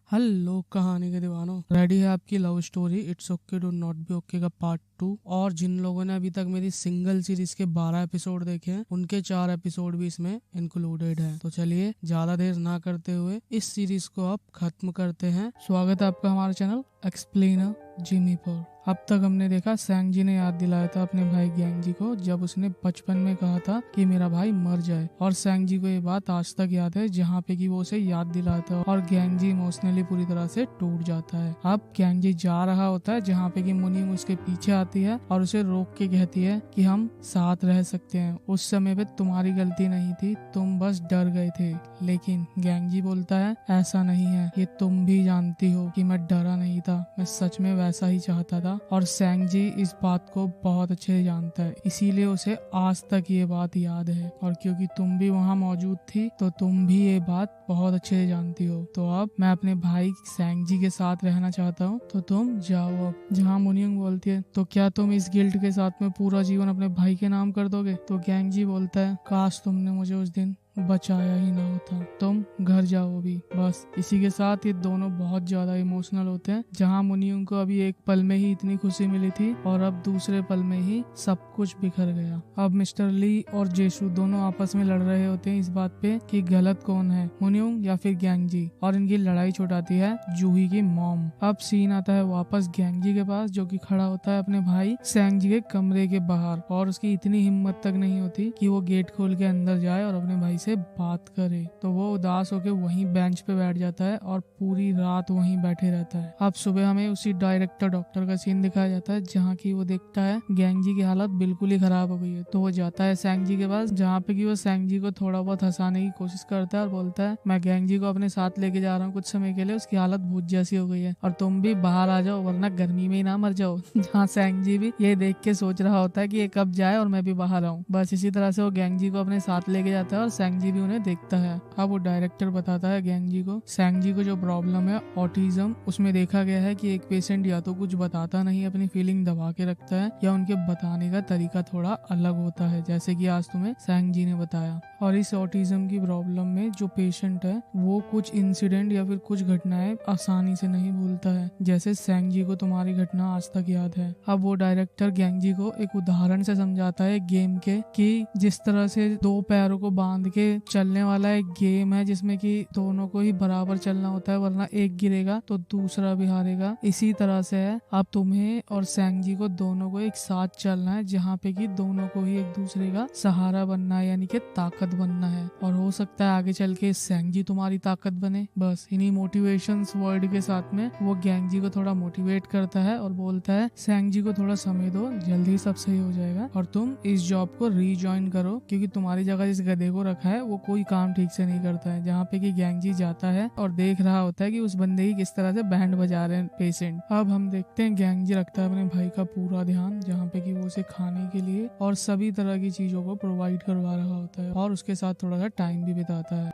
Hello कहानी के दीवानों, रेडी है आपकी love story it's okay to not be okay का पार्ट 2। और जिन लोगों ने अभी तक मेरी सिंगल सीरीज के 12 एपिसोड देखे हैं उनके 4 एपिसोड भी इसमें इंक्लूडेड हैं। तो चलिए ज्यादा देर ना करते हुए इस सीरीज को अब खत्म करते हैं। स्वागत है आपका हमारे चैनल एक्सप्लेनर जिमी पर। अब तक हमने देखा सैंग जी ने याद दिलाया था अपने भाई गैंग जी को जब उसने बचपन में कहा था कि मेरा भाई मर जाए, और सैंग जी को ये बात आज तक याद है जहाँ पे कि वो उसे याद दिलाता है और गैंग जी इमोशनली पूरी तरह से टूट जाता है। अब गैंग जी जा रहा होता है जहाँ पे कि मुनिंग उसके पीछे आती है और उसे रोक के कहती है कि हम साथ रह सकते हैं, उस समय पे तुम्हारी गलती नहीं थी, तुम बस डर गए थे। लेकिन गैंग जी बोलता है ऐसा नहीं है, ये तुम भी जानती हो कि मैं डरा नहीं था, मैं सच में वैसा ही चाहता था। और सैंग जी इस बात को बहुत अच्छे से जानता है, इसीलिए उसे आज तक ये बात याद है, और क्योंकि तुम भी वहाँ मौजूद थी तो तुम भी ये बात बहुत अच्छे से जानती हो। तो अब मैं अपने भाई सैंग जी के साथ रहना चाहता हूँ, तो तुम जाओ। अब जहाँ मुनियंग बोलती है तो क्या तुम इस गिल्ट के साथ में पूरा जीवन अपने भाई के नाम कर दोगे? तो गैंग जी बोलता है काश तुमने मुझे उस दिन बचाया ही ना होता, तुम घर जाओ अभी। बस इसी के साथ ये दोनों बहुत ज्यादा इमोशनल होते हैं, जहाँ मुनियंग को अभी एक पल में ही इतनी खुशी मिली थी और अब दूसरे पल में ही सब कुछ बिखर गया। अब मिस्टर ली और जेशु दोनों आपस में लड़ रहे होते हैं इस बात पे कि गलत कौन है, मुनियंग या फिर गैंग जी, और इनकी लड़ाई छुटाती है जूही की मॉम। अब सीन आता है वापस गैंग जी के पास, जो कि खड़ा होता है अपने भाई सैंग जी के कमरे के बाहर, और उसकी इतनी हिम्मत तक नहीं होती कि वो गेट खोल के अंदर जाए और अपने भाई से बात करे। तो वो उदास होकर वहीं बेंच पे बैठ जाता है और पूरी रात वहीं बैठे रहता है। अब सुबह हमें उसी डायरेक्टर डॉक्टर का सीन दिखाया जाता है, जहाँ की वो देखता है गैंग जी की हालत बिल्कुल ही खराब हो गई है। तो वो जाता है सैंग जी के पास, जहाँ पे कि वो सैंग जी को थोड़ा बहुत हंसाने की कोशिश करता है और बोलता है मैं गैंग जी को अपने साथ लेके जा रहा हूँ कुछ समय के लिए, उसकी हालत भूत जैसी हो गई है और तुम भी बाहर आ जाओ वरना गर्मी में ही ना मर जाओ। जहाँ सैंग जी भी ये देख के सोच रहा होता है कि ये कब जाए और मैं भी बाहर आऊँ। बस इसी तरह से वो गैंग जी को अपने साथ लेके जाता है और सैंग जी भी उन्हें देखता है। अब वो डायरेक्टर बताता है गैंग जी को सैंग जी को जो प्रॉब्लम है ऑटिज्म, उसमें देखा गया है कि एक पेशेंट या तो कुछ बताता नहीं, अपनी फीलिंग दबा के रखता है, या उनके बताने का तरीका थोड़ा अलग होता है, जैसे कि आज तुम्हें सैंग जी ने बताया। और इस ऑटिज्म की प्रॉब्लम में जो पेशेंट है वो कुछ इंसिडेंट या फिर कुछ घटनाएं आसानी से नहीं भूलता है, जैसे सैंग जी को तुम्हारी घटना आज तक याद है। अब वो डायरेक्टर गैंग जी को एक उदाहरण से समझाता है गेम के, कि जिस तरह से दो पैरों को बांध के चलने वाला एक गेम है जिसमें कि दोनों को ही बराबर चलना होता है, वरना एक गिरेगा तो दूसरा भी हारेगा। इसी तरह से है अब तुम्हें और सैंग जी को दोनों को एक साथ चलना है, जहाँ पे कि दोनों को ही एक दूसरे का सहारा बनना है, यानी कि ताकत बनना है। और हो सकता है आगे चल के सैंग जी तुम्हारी ताकत बने। बस इन्हीं मोटिवेशंस वर्ड के साथ में वो गैंग जी को थोड़ा मोटिवेट करता है और बोलता है सैंग जी को थोड़ा समय दो, जल्दी सब सही हो जाएगा और तुम इस जॉब को रीजॉइन करो, क्योंकि तुम्हारी जगह जिस गधे को रखा है वो कोई काम ठीक से नहीं करता है। जहाँ पे कि गैंग जी जाता है और देख रहा होता है कि उस बंदे की किस तरह से बैंड बजा रहे हैं पेशेंट। अब हम देखते हैं गैंग जी रखता है अपने भाई का पूरा ध्यान, जहाँ पे कि वो उसे खाने के लिए और सभी तरह की चीजों को प्रोवाइड करवा रहा होता है और उसके साथ थोड़ा सा टाइम भी बिताता है।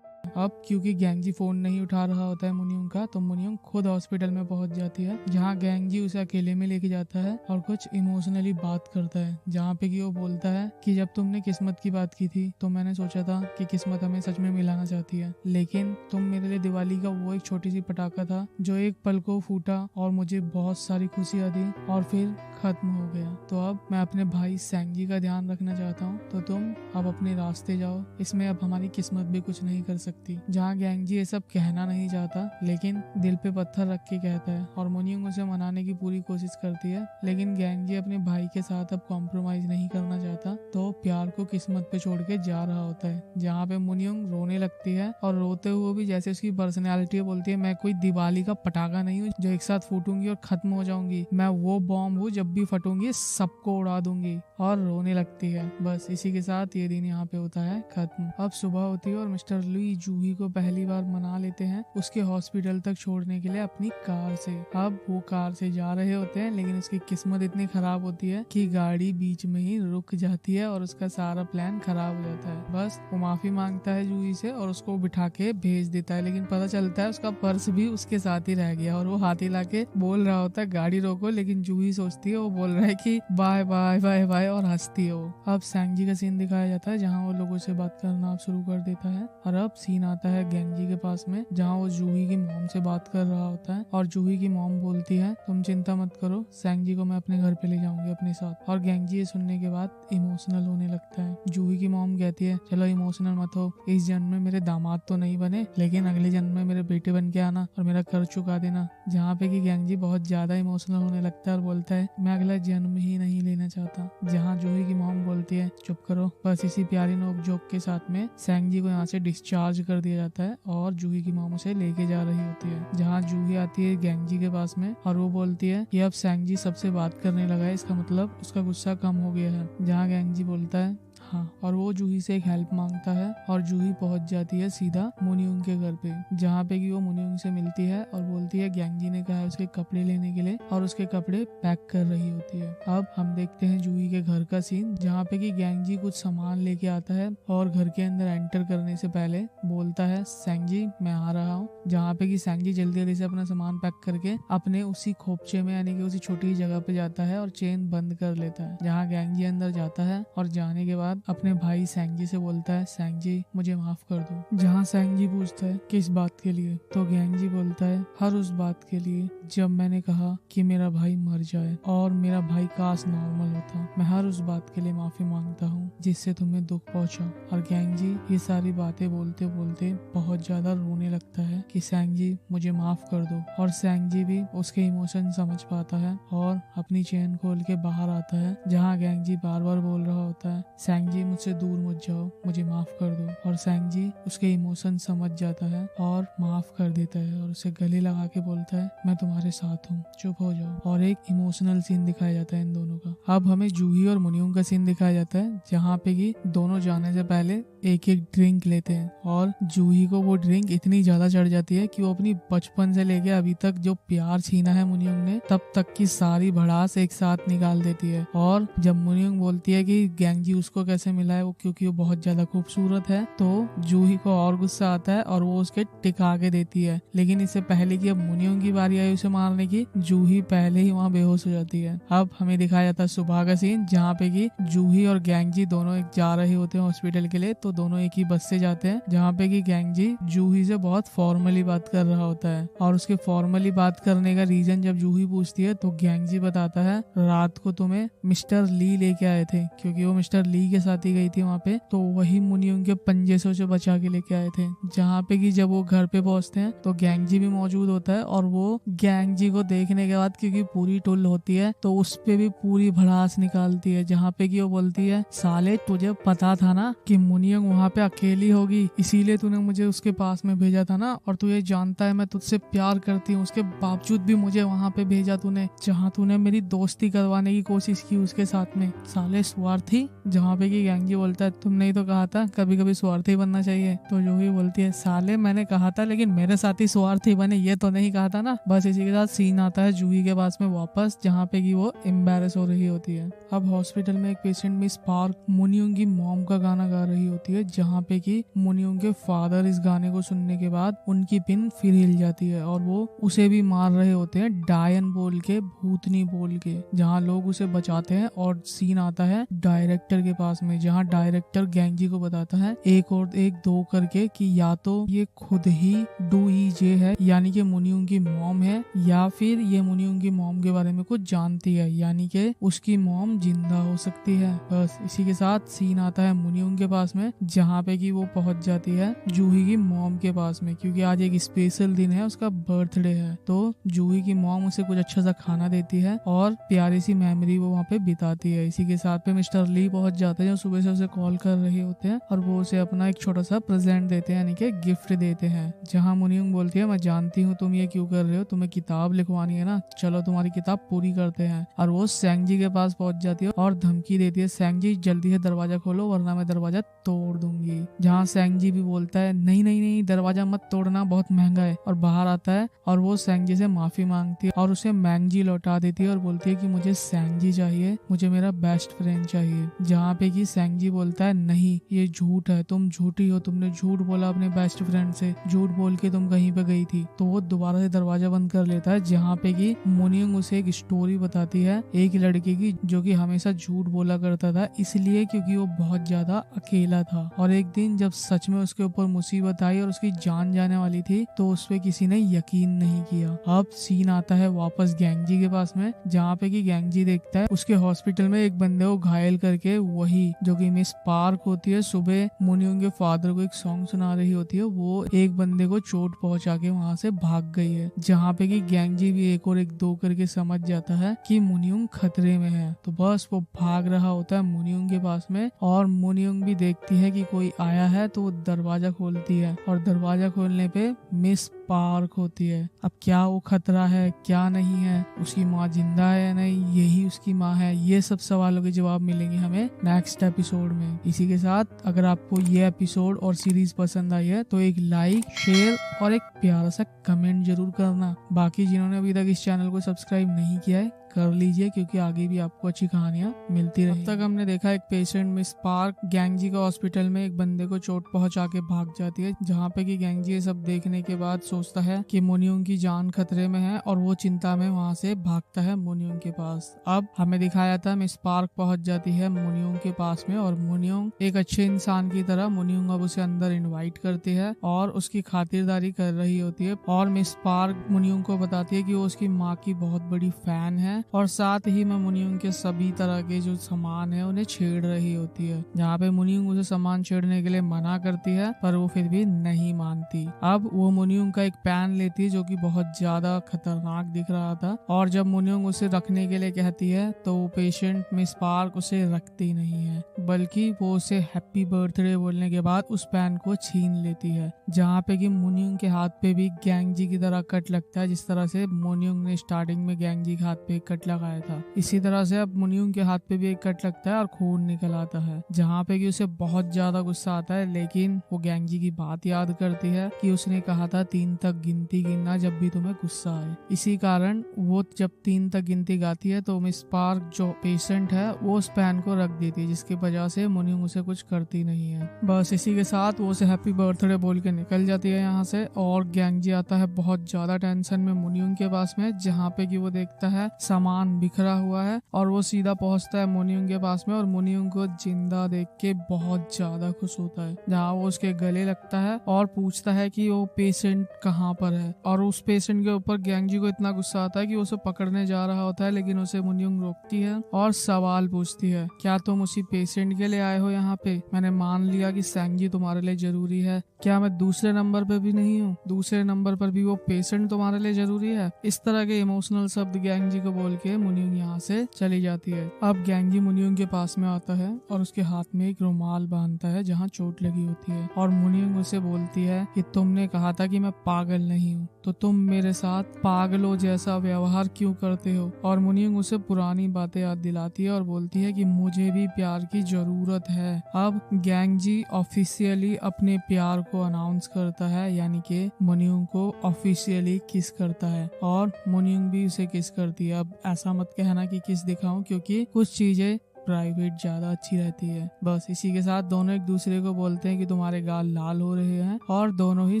अब क्योंकि गैंग जी फोन नहीं उठा रहा होता है मुनियंग का, तो मुनियंग खुद हॉस्पिटल में पहुंच जाती है, जहां गैंग जी उसे अकेले में लेके जाता है और कुछ इमोशनली बात करता है, जहां पे कि वो बोलता है कि जब तुमने किस्मत की बात की थी तो मैंने सोचा था कि किस्मत हमें सच में मिलाना चाहती है, लेकिन तुम मेरे लिए दिवाली का वो एक छोटी सी पटाखा था जो एक पल को फूटा और मुझे बहुत सारी खुशियां दी और फिर खत्म हो गया। तो अब मैं अपने भाई सैंग जी का ध्यान रखना चाहता हूँ, तो तुम अब अपने रास्ते जाओ, इसमें अब हमारी किस्मत भी कुछ नहीं कर सकती। जहाँ गैंग जी ये सब कहना नहीं चाहता, लेकिन दिल पे पत्थर रख के कहता है और मुनियंग उसे मनाने की पूरी कोशिश करती है, लेकिन गैंग जी अपने भाई के साथ अब कॉम्प्रोमाइज नहीं करना चाहता, तो प्यार को किस्मत पे छोड़ के जा रहा होता है। जहाँ पे मुनियंग रोने लगती है और रोते हुए भी जैसे उसकी पर्सनैलिटी बोलती है मैं कोई दिवाली का पटाखा नहीं हूँ जो एक साथ फूटूंगी और खत्म हो जाऊंगी, मैं वो बॉम्ब हूँ जब भी फटूंगी सबको उड़ा दूंगी, और रोने लगती है। बस इसी के साथ ये दिन यहाँ पे होता है खत्म। अब सुबह होती है और मिस्टर लुई जूही को पहली बार मना लेते हैं उसके हॉस्पिटल तक छोड़ने के लिए अपनी कार से। अब वो कार से जा रहे होते हैं, लेकिन उसकी किस्मत इतनी खराब होती है कि गाड़ी बीच में ही रुक जाती है और उसका सारा प्लान खराब हो जाता है। बस वो माफी मांगता है जूही से और उसको बिठा के भेज देता है, लेकिन पता चलता है उसका पर्स भी उसके साथ ही रह गया और वो हाथ हिला के बोल रहा होता है गाड़ी रोको, लेकिन जूही सोचती है वो बोल रहा है कि बाय बाय बाय बाय और हंसती है वो। अब सैंगजी का सीन दिखाया जाता है जहाँ वो लोगों से बात करना शुरू कर देता है। और अब सीन आता है गैंगजी के पास में जहाँ वो जूही की मॉम से बात कर रहा होता है और जूही की मॉम बोलती है तुम चिंता मत करो, सैंगजी को मैं अपने घर पे ले जाऊंगी अपने साथ। और गैंगजी ये सुनने के बाद इमोशनल होने लगता है। जूही की मॉम कहती है चलो इमोशनल मत हो, इस जन्म में मेरे दामाद तो नहीं बने लेकिन अगले जन्म में मेरे बेटे बन के आना और मेरा कर्ज चुका देना। जहाँ पे कि गैंगजी बहुत ज्यादा इमोशनल होने लगता है और बोलता है मैं अगला जन्म ही नहीं लेना चाहता। जहाँ जूही की मॉम बोलती है चुप करो। बस इसी प्यारी नोक जोक के साथ में सैंगजी को यहाँ से डिस्चार्ज कर दिया जाता है और जूही की मॉम उसे लेके जा रही होती है। जहाँ जूही आती है गैंगजी के पास में और वो बोलती है कि अब सैंगजी सबसे बात करने लगा है, इसका मतलब उसका गुस्सा कम हो गया है। जहाँ गैंगजी बोलता है हाँ, और वो जूही से एक हेल्प मांगता है और जूही पहुंच जाती है सीधा मुनियुंग के घर पे, जहाँ पे कि वो मुनियुंग से मिलती है और बोलती है गैंगजी ने कहा है उसके कपड़े लेने के लिए और उसके कपड़े पैक कर रही होती है। अब हम देखते हैं जूही के घर का सीन जहाँ पे कि गैंगजी कुछ सामान लेके आता है और घर के अंदर एंटर करने से पहले बोलता है सैंगजी मैं आ रहा हूँ। जहाँ पे कि सैंगजी जल्दी जल्दी से अपना सामान पैक करके अपने उसी खोपचे में यानी कि उसी छोटी जगह पे जाता है और चेन बंद कर लेता है। जहाँ गैंगजी अंदर जाता है और जाने के बाद अपने भाई सैंगजी से बोलता है सैंगजी मुझे माफ कर दो। जहाँ सैंगजी पूछता है किस बात के लिए, तो गैंगजी बोलता है हर उस बात के लिए जब मैंने कहा कि मेरा भाई मर जाए और मेरा भाई काश नॉर्मल होता। मैं हर उस बात के लिए माफी मांगता हूँ जिससे तुम्हें दुख पहुँचा। और गैंगजी ये सारी बातें बोलते बोलते बहुत ज्यादा रोने लगता है कि सैंगजी मुझे माफ कर दो। और सैंगजी भी उसके इमोशन समझ पाता है और अपनी चेन खोल के बाहर आता है। जहाँ गैंगजी बार बार बोल रहा होता है सैंगजी मुझसे दूर मत जाओ, मुझे माफ कर दो। और सैंगजी उसके इमोशन समझ जाता है और माफ कर देता है और उसे गले लगा के बोलता है मैं तुम्हारे साथ हूँ, चुप हो जाओ। और एक इमोशनल सीन दिखाया जाता है इन दोनों का। अब हमें जूही और मुनियुंग का सीन दिखाया जाता है जहाँ पे कि दोनों जाने से पहले एक एक ड्रिंक लेते हैं और जूही को वो ड्रिंक इतनी ज्यादा चढ़ जाती है कि वो अपनी बचपन से लेके अभी तक जो प्यार छीना है मुनियुंग ने तब तक की सारी भड़ास एक साथ निकाल देती है। और जब मुनियुंग बोलती है कि गैंगजी उसको कैसे मिला है वो क्योंकि वो बहुत ज्यादा खूबसूरत है, तो जूही को और गुस्सा आता है और वो उसके टिका के देती है। लेकिन इससे पहले कि अब मुनियुंग की बारी आई उसे मारने की, जूही पहले ही वहाँ बेहोश हो जाती है। अब हमें दिखाया जाता है सुबह का सीन जहाँ पे कि जूही और गैंगजी दोनों एक जा रहे होते हैं हॉस्पिटल के लिए। तो दोनों एक ही बस से जाते हैं जहाँ पे कि गैंगजी जूही से बहुत फॉर्मली बात कर रहा होता है। और उसके फॉर्मली बात करने का रीजन जब जूही पूछती है तो गैंगजी बताता है रात को तुम्हें मिस्टर ली लेके आए थे, क्योंकि वो मिस्टर ली के साथ ही गई थी वहाँ पे, तो वही मुनियुंग के पंजे से उसे बचा के लेके आए थे। जहाँ पे कि जब वो घर पे पहुंचते हैं तो गैंगजी भी मौजूद होता है और वो गैंगजी को देखने के बाद क्योंकि पूरी टुल होती है तो उस पे भी पूरी भड़ास निकालती है। जहाँ पे कि वो बोलती है साले तुझे पता था ना कि मुनियुंग वहाँ पे अकेली होगी, इसीलिए तूने मुझे उसके पास में भेजा था ना, और तू ये जानता है मैं तुझसे प्यार करती हूँ, उसके बावजूद भी मुझे वहाँ पे भेजा तूने जहाँ तूने मेरी दोस्ती करवाने की कोशिश की उसके साथ में, साले स्वार्थी। जहाँ पे कि गैंगजी बोलता है तुमने ही तो कहा था कभी कभी स्वार्थी बनना चाहिए। तो जूही बोलती है साले मैंने कहा था लेकिन मेरे साथ ही स्वार्थी बने ये तो नहीं कहा था ना। बस इसी के साथ सीन आता है जूही के पास में वापस जहाँ पे कि वो एम्बैरेस हो रही होती है। अब हॉस्पिटल में एक पेशेंट मिस पार्क मुनियुंग की मॉम का गाना गा रही होती है, जहाँ पे कि मुनियुंग के फादर इस गाने को सुनने के बाद उनकी पिन फिर हिल जाती है और वो उसे भी मार रहे होते हैं डायन बोल के, भूतनी बोल के, जहाँ लोग उसे बचाते हैं। और सीन आता है डायरेक्टर के पास में जहाँ डायरेक्टर गैंगजी को बताता है एक और एक दो करके कि या तो ये खुद ही डू ई जे है यानी कि मुनियुंग की मॉम है, या फिर ये मुनियुंग की मॉम के बारे में कुछ जानती है यानी कि उसकी मॉम जिंदा हो सकती है। बस इसी के साथ सीन आता है मुनियुंग के पास में जहाँ पे कि वो पहुंच जाती है जूही की मॉम के पास में, क्योंकि आज एक स्पेशल दिन है, उसका बर्थडे है। तो जूही की मॉम उसे कुछ अच्छा सा खाना देती है और प्यारी सी मेमोरी वो वहाँ पे बिताती है। इसी के साथ पे मिस्टर ली पहुंच जाते हैं जो सुबह से उसे कॉल कर रहे होते हैं और वो उसे अपना एक छोटा सा प्रेजेंट देते हैं यानी कि गिफ्ट देते हैं। जहाँ मुनियुंग बोलती है मैं जानती हूँ तुम ये क्यों कर रहे हो, तुम्हें किताब लिखवानी है ना, चलो तुम्हारी किताब पूरी करते हैं। और वो सैंगजी के पास पहुंच जाती है और धमकी देती है सैंगजी जल्दी से दरवाजा खोलो वरना मैं दरवाजा तोड़ तोड़ दूंगी। जहाँ सेंगजी भी बोलता है नहीं नहीं नहीं दरवाजा मत तोड़ना, बहुत महंगा है, और बाहर आता है और वो सेंगजी से माफी मांगती है और उसे मैंगजी लौटा देती है और बोलती है कि मुझे सेंगजी चाहिए, मुझे मेरा बेस्ट फ्रेंड चाहिए। जहाँ पे कि सेंगजी बोलता है नहीं ये झूठ है, तुम झूठी हो, तुमने झूठ बोला अपने बेस्ट फ्रेंड से, झूठ बोल के तुम कहीं पे गई थी। तो वो दोबारा से दरवाजा बंद कर लेता है। जहाँ पे कि मोनियोंग उसे एक स्टोरी बताती है एक लड़के की जो कि हमेशा झूठ बोला करता था, इसलिए क्योंकि वो बहुत ज्यादा अकेला था। और एक दिन जब सच में उसके ऊपर मुसीबत आई और उसकी जान जाने वाली थी तो उस पे किसी ने यकीन नहीं किया। अब सीन आता है वापस गैंगजी के पास में, जहाँ पे कि गैंगजी देखता है उसके हॉस्पिटल में एक बंदे को घायल करके वही जो कि मिस पार्क होती है सुबह मोनियोंग के फादर को एक सॉन्ग सुना रही होती है, वो एक बंदे को चोट पहुंचा के वहाँ से भाग गई है। जहाँ पे कि गैंगजी भी एक और एक दो करके समझ जाता है कि मोनियोंग खतरे में है, तो बस वो भाग रहा होता है मोनियोंग के पास में। और मोनियोंग भी देखती है कि कोई आया है तो वो दरवाजा खोलती है और दरवाजा खोलने पे मिस पार्क होती है। अब क्या वो खतरा है क्या नहीं है, उसकी माँ जिंदा है या नहीं, यही उसकी माँ है, ये सब सवालों के जवाब मिलेंगे हमें नेक्स्ट एपिसोड में। इसी के साथ अगर आपको ये एपिसोड और सीरीज पसंद आई है तो एक लाइक शेयर और एक प्यारा सा कमेंट जरूर करना। बाकी जिन्होंने अभी तक इस चैनल को सब्सक्राइब नहीं किया है कर लीजिए, क्योंकि आगे भी आपको अच्छी कहानियां मिलती रहेंगी। अब तक हमने देखा एक पेशेंट मिस पार्क गैंगजी का हॉस्पिटल में एक बंदे को चोट पहुंचा के भाग जाती है, जहाँ पे कि गैंगजी ये सब देखने के बाद सोचता है कि मोनियोंग की जान खतरे में है और वो चिंता में वहाँ से भागता है मोनियोंग के पास। अब हमें दिखाया था मिस पार्क पहुंच जाती है मोनियोंग के पास में और मोनियोंग एक अच्छे इंसान की तरह मोनियोंग अब उसे अंदर इन्वाइट करती है और उसकी खातिरदारी कर रही होती है। और मिस पार्क मोनियोंग को बताती है कि वो उसकी माँ की बहुत बड़ी फैन है और साथ ही में मोनियोंग के सभी तरह के जो सामान है उन्हें छेड़ रही होती है। जहाँ पे मोनियोंग उसे सामान छेड़ने के लिए मना करती है पर वो फिर भी नहीं मानती। अब वो मोनियोंग का एक पैन लेती है जो कि बहुत ज्यादा खतरनाक दिख रहा था और जब मोनियोंग उसे रखने के लिए कहती है तो वो पेशेंट मिस पार्क उसे रखती नहीं है, बल्कि वो उसे हैप्पी बर्थडे बोलने के बाद उस पैन को छीन लेती है। जहाँ पे कि मोनियोंग के हाथ पे भी गैंगजी की तरह कट लगता है, जिस तरह से मोनियोंग ने स्टार्टिंग में गैंगजी के हाथ पे कट लगाया था, इसी तरह से अब मोनियोंग के हाथ पे भी एक कट लगता है और खून निकल आता है। जहाँ पे कि उसे बहुत ज्यादा गुस्सा आता है, लेकिन वो गैंगजी की बात याद करती है कि उसने कहा था 3 तक गिनती गिनना जब भी तुम्हें गुस्सा आए। इसी कारण वो जब 3 तक गिनती गाती है तो मिस पार्क जो पेशेंट है वो उस पैन को रख देती है, जिसकी वजह से मोनियोंग उसे कुछ करती नहीं है। बस इसी के साथ वो उसे हैप्पी बर्थडे बोल के निकल जाती है यहाँ से और गैंगजी आता है बहुत ज्यादा टेंशन में मोनियोंग के पास में, जहाँ पे कि वो देखता है सामान बिखरा हुआ है और वो सीधा पहुंचता है मोनियोंग के पास में और मोनियोंग को जिंदा देख के बहुत ज्यादा खुश होता है। जहाँ वो उसके गले लगता है और पूछता है कि वो पेशेंट कहाँ पर है और उस पेशेंट के ऊपर गैंगजी को इतना गुस्सा आता है कि उसे पकड़ने जा रहा होता है, लेकिन उसे मोनियोंग रोकती है और सवाल पूछती है क्या तुम उसी पेशेंट के लिए आए हो यहाँ पे? मैंने मान लिया कि सेंगजी तुम्हारे लिए जरूरी है, क्या मैं दूसरे नंबर पे भी नहीं हूँ? दूसरे नंबर पर भी वो पेशेंट तुम्हारे लिए जरूरी है? इस तरह के इमोशनल शब्द गैंगजी को बोल के मोनियोंग यहाँ से चली जाती है। अब गैंगजी मोनियोंग के पास में आता है और उसके हाथ में एक रुमाल बांधता है जहाँ चोट लगी होती है और मोनियोंग उसे बोलती है कि तुमने कहा था कि मैं पागल नहीं हूँ, तो तुम मेरे साथ पागलों जैसा व्यवहार क्यों करते हो? और मोनियोंग उसे पुरानी बातें याद दिलाती है और बोलती है कि मुझे भी प्यार की जरूरत है। अब गैंगजी ऑफिशियली अपने प्यार को अनाउंस करता है, यानी कि मोनियोंग को ऑफिशियली किस करता है और मोनियोंग भी उसे किस करती है। अब ऐसा मत कहना कि किस दिखाऊं, क्योंकि कुछ चीजें प्राइवेट ज्यादा अच्छी रहती है। बस इसी के साथ दोनों एक दूसरे को बोलते हैं कि तुम्हारे गाल लाल हो रहे हैं और दोनों ही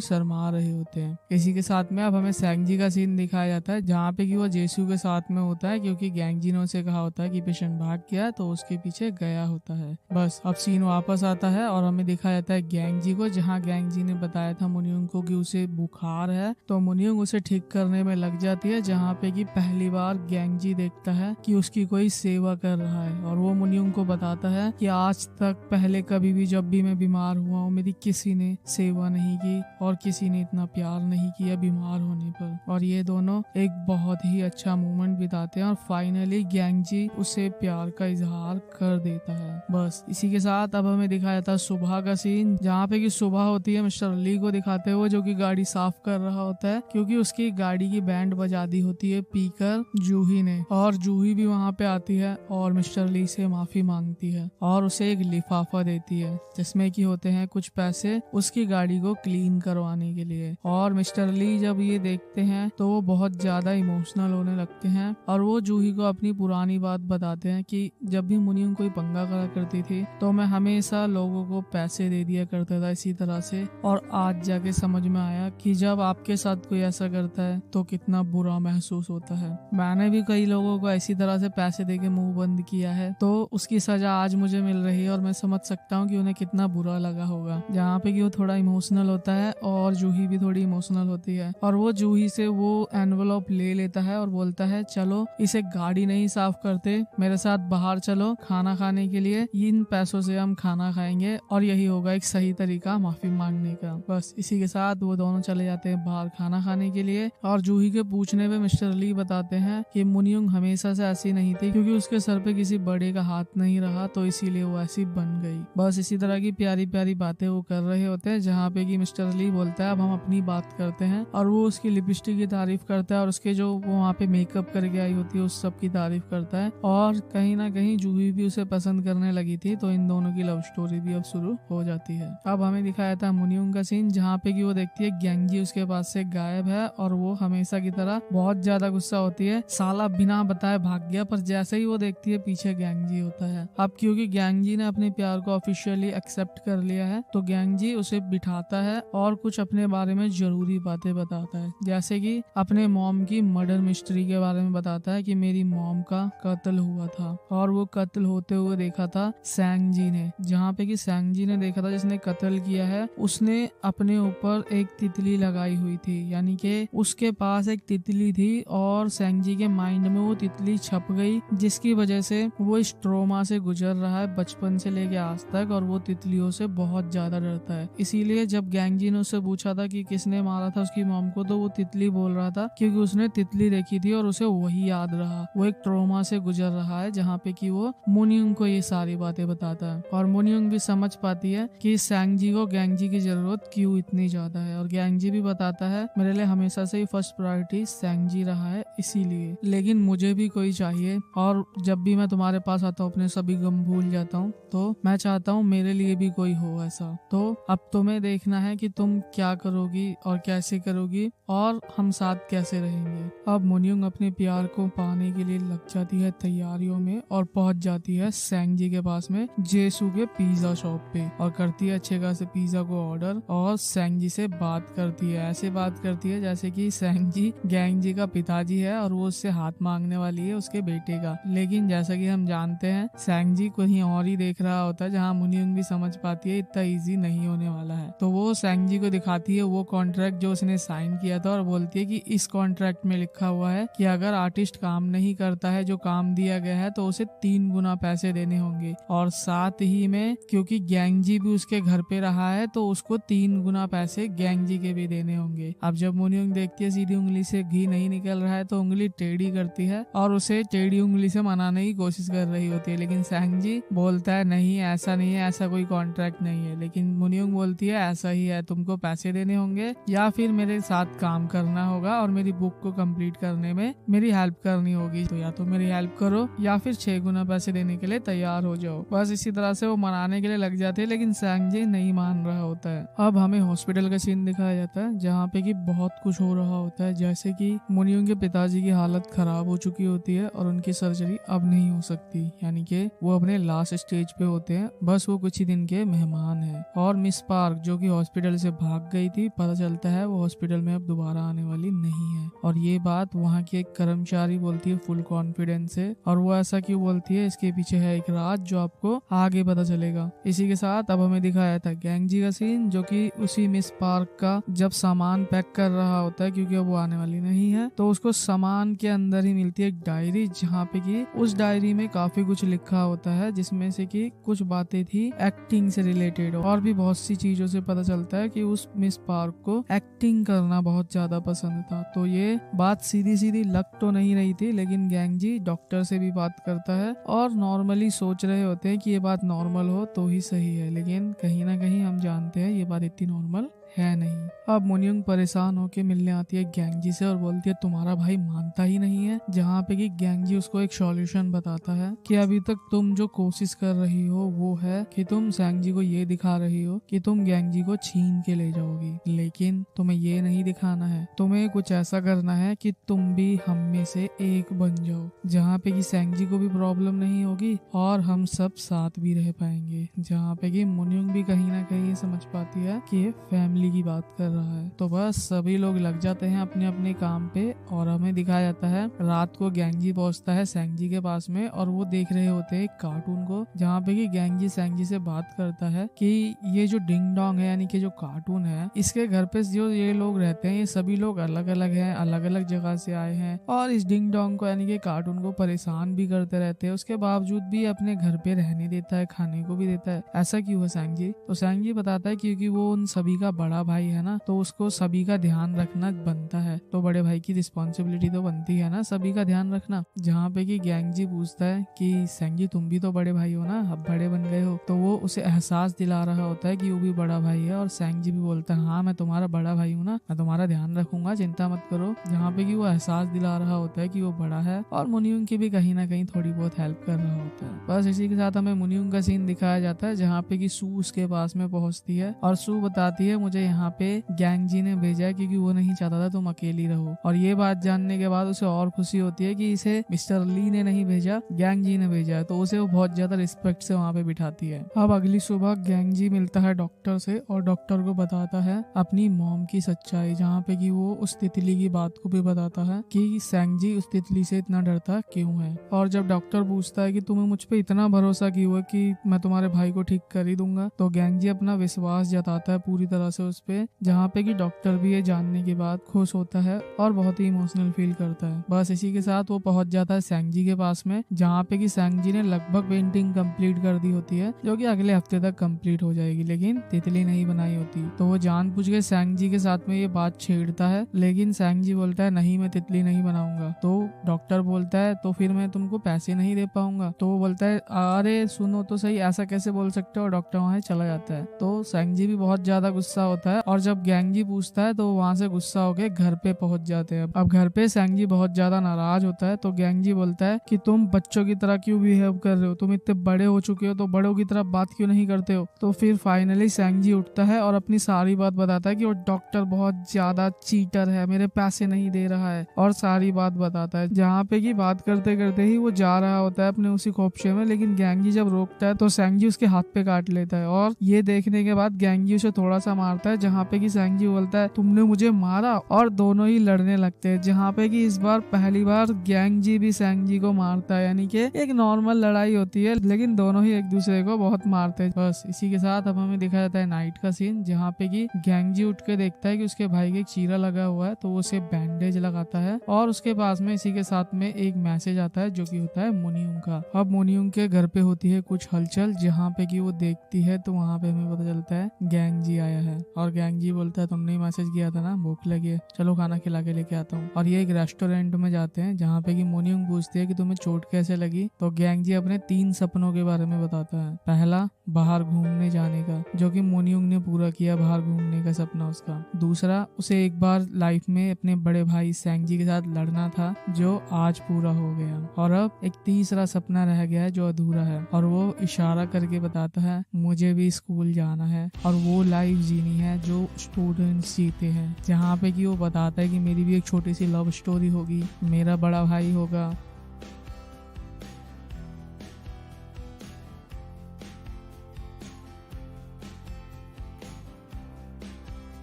शर्मा रहे होते हैं। इसी के साथ में अब हमें सेंगजी का सीन दिखाया जाता है जहाँ पे कि वो जेसू के साथ में होता है, क्योंकि गैंगजी ने उसे कहा होता है कि पेशेंट भाग गया तो उसके पीछे गया होता है। बस अब सीन वापस आता है और हमें दिखाया जाता है गैंगजी को, जहाँ गैंगजी ने बताया था मोनियोंग को कि उसे बुखार है, तो मोनियोंग उसे ठीक करने में लग जाती है। जहाँ पे कि पहली बार गैंगजी देखता है कि उसकी कोई सेवा कर रहा है और वो मोनियोंग को बताता है कि आज तक पहले कभी भी जब भी मैं बीमार हुआ हूँ मेरी किसी ने सेवा नहीं की और किसी ने इतना प्यार नहीं किया बीमार होने पर। और ये दोनों एक बहुत ही अच्छा मोमेंट बिताते हैं और फाइनली गैंगजी उसे प्यार का इजहार कर देता है। बस इसी के साथ अब हमें दिखाया था सुबह का सीन, जहाँ पे कि सुबह होती है मिस्टर ली को दिखाते हुए जो कि गाड़ी साफ कर रहा होता है, क्योंकि उसकी गाड़ी की बैंड बजा दी होती है पीकर जूही ने, और जूही भी वहाँ पे आती है और मिस्टर ली से से माफी मांगती है और उसे एक लिफाफा देती है जिसमें कि होते हैं कुछ पैसे उसकी गाड़ी को क्लीन करवाने के लिए। और मिस्टर ली जब ये देखते हैं तो वो बहुत ज्यादा इमोशनल होने लगते हैं और वो जूही को अपनी पुरानी बात बताते हैं कि जब भी मुनियम कोई पंगा करा करती थी तो मैं हमेशा लोगों को पैसे दे दिया करता था इसी तरह से, और आज जाके समझ में आया कि जब आपके साथ कोई ऐसा करता है तो कितना बुरा महसूस होता है। मैंने भी कई लोगों को ऐसी तरह से पैसे देके मुंह बंद किया है तो उसकी सजा आज मुझे मिल रही है और मैं समझ सकता हूँ कि उन्हें कितना बुरा लगा होगा। जहाँ पे कि वो थोड़ा इमोशनल होता है और जूही भी थोड़ी इमोशनल होती है और वो जूही से वो एनवेलप ले लेता है और बोलता है चलो इसे गाड़ी नहीं साफ करते, मेरे साथ बाहर चलो खाना खाने के लिए, इन पैसों से हम खाना खाएंगे और यही होगा एक सही तरीका माफी मांगने का। बस इसी के साथ वो दोनों चले जाते हैं बाहर खाना खाने के लिए और जूही के पूछने पे मिस्टर ली बताते हैं कि मुनियुंग हमेशा से ऐसी नहीं थी क्योंकि उसके सर पे किसी बड़े का हाथ नहीं रहा तो इसीलिए वो ऐसी बन गई। बस इसी तरह की प्यारी प्यारी बातें वो कर रहे होते हैं जहाँ पे कि मिस्टर ली बोलता है अब हम अपनी बात करते हैं और वो उसकी लिपस्टिक की तारीफ करता है और उसके जो वो वहाँ पे मेकअप करके आई होती है उस सब की तारीफ करता है और कहीं ना कहीं जूही भी उसे पसंद करने लगी थी तो इन दोनों की लव स्टोरी भी अब शुरू हो जाती है। अब हमें दिखाया था मुनियुंग का सीन जहाँ पे कि वो देखती है गैंगजी उसके पास से गायब है और वो हमेशा की तरह बहुत ज्यादा गुस्सा होती है, साला बिना बताए भाग गया। पर जैसे ही वो देखती है पीछे गैंगजी होता है। अब क्योंकि गैंगजी ने अपने प्यार को ऑफिशियली एक्सेप्ट कर लिया है तो गैंगजी उसे बिठाता है और कुछ अपने बारे में जरूरी बातें बताता है, जैसे कि अपने मॉम की मर्डर मिस्ट्री के बारे में बताता है कि मेरी मॉम का कत्ल हुआ था और वो कत्ल होते हुए देखा था सैंग जी ने, जहाँ पे कि सैंग जी ने देखा था जिसने कत्ल किया है उसने अपने ऊपर एक तितली लगाई हुई थी, यानी कि उसके पास एक तितली थी और सैंग जी के माइंड में वो तितली छप गई जिसकी वजह से वो इस ट्रोमा से गुजर रहा है बचपन से लेके आज तक और वो तितलियों से बहुत ज्यादा डरता है। इसीलिए जब गैंगजी ने उससे पूछा था कि किसने मारा था उसकी मॉम को तो वो तितली बोल रहा था क्योंकि उसने तितली देखी थी और उसे वही याद रहा। वो एक ट्रोमा से गुजर रहा है जहाँ पे कि वो मुनियुंग को ये सारी बातें बताता है और मुनियुंग भी समझ पाती है कि सैंग जी को गैंगजी की जरूरत क्यों इतनी ज्यादा है और गैंगजी भी बताता है मेरे लिए हमेशा से ही फर्स्ट प्रायोरिटी सैंग जी रहा है इसीलिए, लेकिन मुझे भी कोई चाहिए और जब भी मैं तुम्हारे पास आता हूँ अपने सभी गम भूल जाता हूँ तो मैं चाहता हूँ मेरे लिए भी कोई हो ऐसा। तो अब तुम्हें देखना है कि तुम क्या करोगी और कैसे करोगी और हम साथ कैसे रहेंगे। अब मुनियुंग अपने प्यार को पाने के लिए लग जाती है तैयारियों में और पहुंच जाती है सैंग जी के पास में जेसू के पिज्जा शॉप पे और करती है अच्छे खासे पिज्जा को ऑर्डर और सैंग जी से बात करती है। ऐसे बात करती है जैसे कि सैंग जी गैंग जी का पिताजी है और वो उससे हाथ मांगने वाली है उसके बेटे का, लेकिन जैसा कि हम जानते हैं सैंग जी कहीं और ही देख रहा होता है जहाँ मुनियुंग भी समझ पाती है इतना इजी नहीं होने वाला है। तो वो सैंग जी को दिखाती है वो कॉन्ट्रैक्ट जो उसने साइन किया था और बोलती है कि इस कॉन्ट्रैक्ट में लिखा हुआ है कि अगर आर्टिस्ट काम नहीं करता है जो काम दिया गया है तो उसे 3 गुना पैसे देने होंगे और साथ ही में क्योंकि गैंगजी भी उसके घर पे रहा है तो उसको 3 गुना पैसे गैंगजी के भी देने होंगे। अब जब मुनियुंग देखती है सीधी उंगली से घी नहीं निकल रहा है तो उंगली टेढ़ी करती है और उसे टेढ़ी उंगली से मनाने की कोशिश कर रही होती है, लेकिन सैंग जी बोलता है नहीं ऐसा नहीं है, ऐसा कोई कॉन्ट्रैक्ट नहीं है। लेकिन मुनियुंग बोलती है ऐसा ही है, तुमको पैसे देने होंगे या फिर मेरे साथ काम करना होगा और मेरी बुक को कंप्लीट करने में मेरी हेल्प करनी होगी, तो या तो मेरी हेल्प करो या फिर 6 गुना पैसे देने के लिए तैयार हो जाओ। बस इसी तरह से वो मनाने के लिए लग जाते हैं लेकिन सैंग जी नहीं मान रहा होता है। अब हमें हॉस्पिटल का सीन दिखाया जाता है जहाँ पे कि बहुत कुछ हो रहा होता है, जैसे कि मुनियुंग के पिताजी की हालत खराब हो चुकी होती है और उनकी सर्जरी अब नहीं हो सकती, यानी कि वो अपने लास्ट स्टेज पे होते हैं, बस वो कुछ ही दिन के मेहमान हैं। और मिस पार्क जो कि हॉस्पिटल से भाग गई थी पता चलता है वो हॉस्पिटल में अब दोबारा आने वाली नहीं है और ये बात वहाँ की एक कर्मचारी बोलती है फुल कॉन्फिडेंस से और वो ऐसा क्यों बोलती है इसके पीछे है एक राज जो आपको आगे पता चलेगा। इसी के साथ अब हमें दिखाया था गैंगजी का सीन जो कि उसी मिस पार्क का जब सामान पैक कर रहा होता है क्योंकि अब वो आने वाली नहीं है तो उसको सामान के अंदर ही मिलती है एक डायरी जहाँ पे कि उस डायरी में काफी कुछ लिखा होता है जिसमें से कि कुछ बातें थी एक्टिंग से रिलेटेड और भी बहुत सी चीजों से पता चलता है कि उस मिस पार्क को एक्टिंग करना बहुत ज्यादा पसंद था। तो ये बात सीधी सीधी लग तो नहीं रही थी लेकिन गैंगजी डॉक्टर से भी बात करता है और नॉर्मली सोच रहे होते हैं कि ये बात नॉर्मल हो तो ही सही है, लेकिन कहीं ना कहीं हम जानते हैं ये बात इतनी नॉर्मल है नहीं। अब मुनियुंग परेशान होकर मिलने आती है गैंगजी से और बोलती है तुम्हारा भाई मानता ही नहीं है, जहाँ पे कि गैंगजी उसको एक सॉल्यूशन बताता है कि अभी तक तुम जो कोशिश कर रही हो वो है कि तुम सैंगजी को ये दिखा रही हो कि तुम गैंगजी को छीन के ले जाओगी, लेकिन तुम्हें ये नहीं दिखाना है, तुम्हें कुछ ऐसा करना है कि तुम भी हम में से एक बन जाओ, जहाँ पे कि सैंगजी को भी प्रॉब्लम नहीं होगी और हम सब साथ भी रह पाएंगे। जहाँ पे कि मुनियुंग भी कहीं ना कहीं ये समझ पाती है कि ये फैमिली की बात कर रहा है। तो बस सभी लोग लग जाते हैं अपने अपने काम पे और हमें दिखाया जाता है रात को गैंगजी पहुंचता है सैंगजी के पास में और वो देख रहे होते हैं एक कार्टून को, जहाँ पे कि गैंगजी सैंगजी से बात करता है कि ये जो डिंग डोंग है यानी कि जो कार्टून है, इसके घर पे जो ये लोग रहते हैं ये सभी लोग अलग अलग हैं, अलग अलग जगह से आए हैं और इस डिंग डोंग को यानी कि कार्टून को परेशान भी करते रहते हैं, उसके बावजूद भी अपने घर पे रहने देता है, खाने को भी देता है। ऐसा क्यों है सैंगजी? तो सैंगजी बताता है क्योंकि वो उन सभी का बड़ा भाई है ना, तो उसको सभी का ध्यान रखना बनता है, तो बड़े भाई की रिस्पॉन्सिबिलिटी तो बनती है ना सभी का ध्यान रखना। जहाँ पे कि गैंगजी पूछता है कि सैंगजी तुम भी तो बड़े भाई हो ना, अब बड़े बन गए हो, तो वो उसे एहसास दिला रहा होता है कि वो भी बड़ा भाई है और सैंगजी भी बोलता है हाँ मैं तुम्हारा बड़ा भाई हूँ ना, मैं तुम्हारा ध्यान रखूंगा, चिंता मत करो। जहाँ पे कि वो एहसास दिला रहा होता है कि वो बड़ा है और मुनियुंग की भी कहीं ना कहीं थोड़ी बहुत हेल्प कर रहा होता है। बस इसी के साथ हमें मुनियुंग का सीन दिखाया जाता है जहाँ पे कि सू उसके पास में पहुंचती है और सू बताती है मुझे यहाँ पे गैंगजी ने भेजा है क्योंकि वो नहीं चाहता था तुम अकेली रहो, और ये बात जानने के बाद उसे और खुशी होती है कि इसे मिस्टर ली ने नहीं भेजा, गैंगजी ने भेजा है, तो उसे वो बहुत ज्यादा रिस्पेक्ट से वहाँ पे बिठाती है। अब अगली सुबह गैंगजी मिलता है डॉक्टर से और डॉक्टर को बताता है अपनी मॉम की सच्चाई, जहाँ पे कि वो उस तितली की बात को भी बताता है कि सैंगजी उस तितली से इतना डरता क्यों है। और जब डॉक्टर पूछता है कि तुम्हें मुझ पे इतना भरोसा क्यों है कि मैं तुम्हारे भाई को ठीक कर ही दूंगा, तो गैंगजी अपना विश्वास जताता है पूरी तरह से उस पे, जहाँ पे कि डॉक्टर भी ये जानने के बाद खुश होता है और बहुत ही इमोशनल फील करता है। बस इसी के साथ वो पहुंच जाता है सैंगजी के पास में, जहाँ पे कि सैंगजी ने लगभग पेंटिंग कंप्लीट कर दी होती है जो कि अगले हफ्ते तक कंप्लीट हो जाएगी, लेकिन तितली नहीं बनाई होती। तो वो जानबूझ के सैंगजी के साथ में ये बात छेड़ता है, लेकिन सैंगजी बोलता है नहीं मैं तितली नहीं बनाऊंगा। तो डॉक्टर बोलता है तो फिर मैं तुमको पैसे नहीं दे पाऊंगा। तो वो बोलता है अरे सुनो तो सही, ऐसा कैसे बोल सकते हो। डॉक्टर वहाँ चला जाता है। तो सैंगजी भी बहुत ज्यादा गुस्सा होता है और जब गैंगजी पूछता है तो वहाँ से गुस्सा होके घर पे पहुंच जाते हैं। अब घर पे सैंगजी बहुत ज्यादा नाराज होता है, तो गैंगजी बोलता है कि तुम बच्चों की तरह क्यों बिहेव कर रहे हो, तुम इतने बड़े हो चुके हो तो बड़ों की तरह बात क्यों नहीं करते हो। तो फिर फाइनली सैंगजी उठता है और अपनी सारी बात बताता है कि वो डॉक्टर बहुत ज्यादा चीटर है, मेरे पैसे नहीं दे रहा है, और सारी बात बताता है। जहाँ पे की बात करते करते ही वो जा रहा होता है अपने उसी खोपचे में, लेकिन गैंगजी जब रोकता है तो सैंगजी उसके हाथ पे काट लेता है और ये देखने के बाद गैंगजी उसे थोड़ा सा मारता है, जहाँ पे की सैंगजी बोलता है तुमने मुझे मारा, और दोनों ही लड़ने लगते हैं। जहाँ पे कि इस बार पहली बार गैंगजी भी सैंगजी को मारता है, यानी कि एक नॉर्मल लड़ाई होती है लेकिन दोनों ही एक दूसरे को बहुत मारते हैं। बस इसी के साथ अब हमें दिखाया जाता है नाइट का सीन, जहाँ पे कि गैंगजी उठ के देखता है कि उसके भाई के एक चीरा लगा हुआ है, तो वो उसे बैंडेज लगाता है और उसके पास में इसी के साथ में एक मैसेज आता है जो कि होता है मुनियुंग का। अब मुनियुंग के घर पे होती है कुछ हलचल, जहाँ पे कि वो देखती है तो वहाँ पे हमें पता चलता है गैंगजी आया है और गैंगजी बोलता है तुमने ही मैसेज किया था ना, भूख लगी है, चलो खाना खिला के लेके आता हूँ। और ये एक रेस्टोरेंट में जाते हैं जहाँ पे कि मुनियुंग पूछती है कि तुम्हें चोट कैसे लगी, तो गैंगजी अपने 3 सपनों के बारे में बताता है। पहला बाहर घूमने जाने का, जो कि मुनियुंग ने पूरा किया, बाहर घूमने का सपना उसका। दूसरा उसे एक बार लाइफ में अपने बड़े भाई सैंगजी के साथ लड़ना था, जो आज पूरा हो गया। और अब एक तीसरा सपना रह गया है जो अधूरा है, और वो इशारा करके बताता है मुझे भी स्कूल जाना है और वो लाइफ जीनी है जो स्टूडेंट्स जीते हैं। जहाँ पे कि वो बताता है कि मेरी भी एक छोटी सी लव स्टोरी होगी, मेरा बड़ा भाई होगा।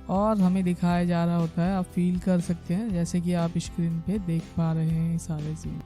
और हमें दिखाया जा रहा होता है, आप फील कर सकते हैं जैसे कि आप स्क्रीन पे देख पा रहे हैं सारे सीन।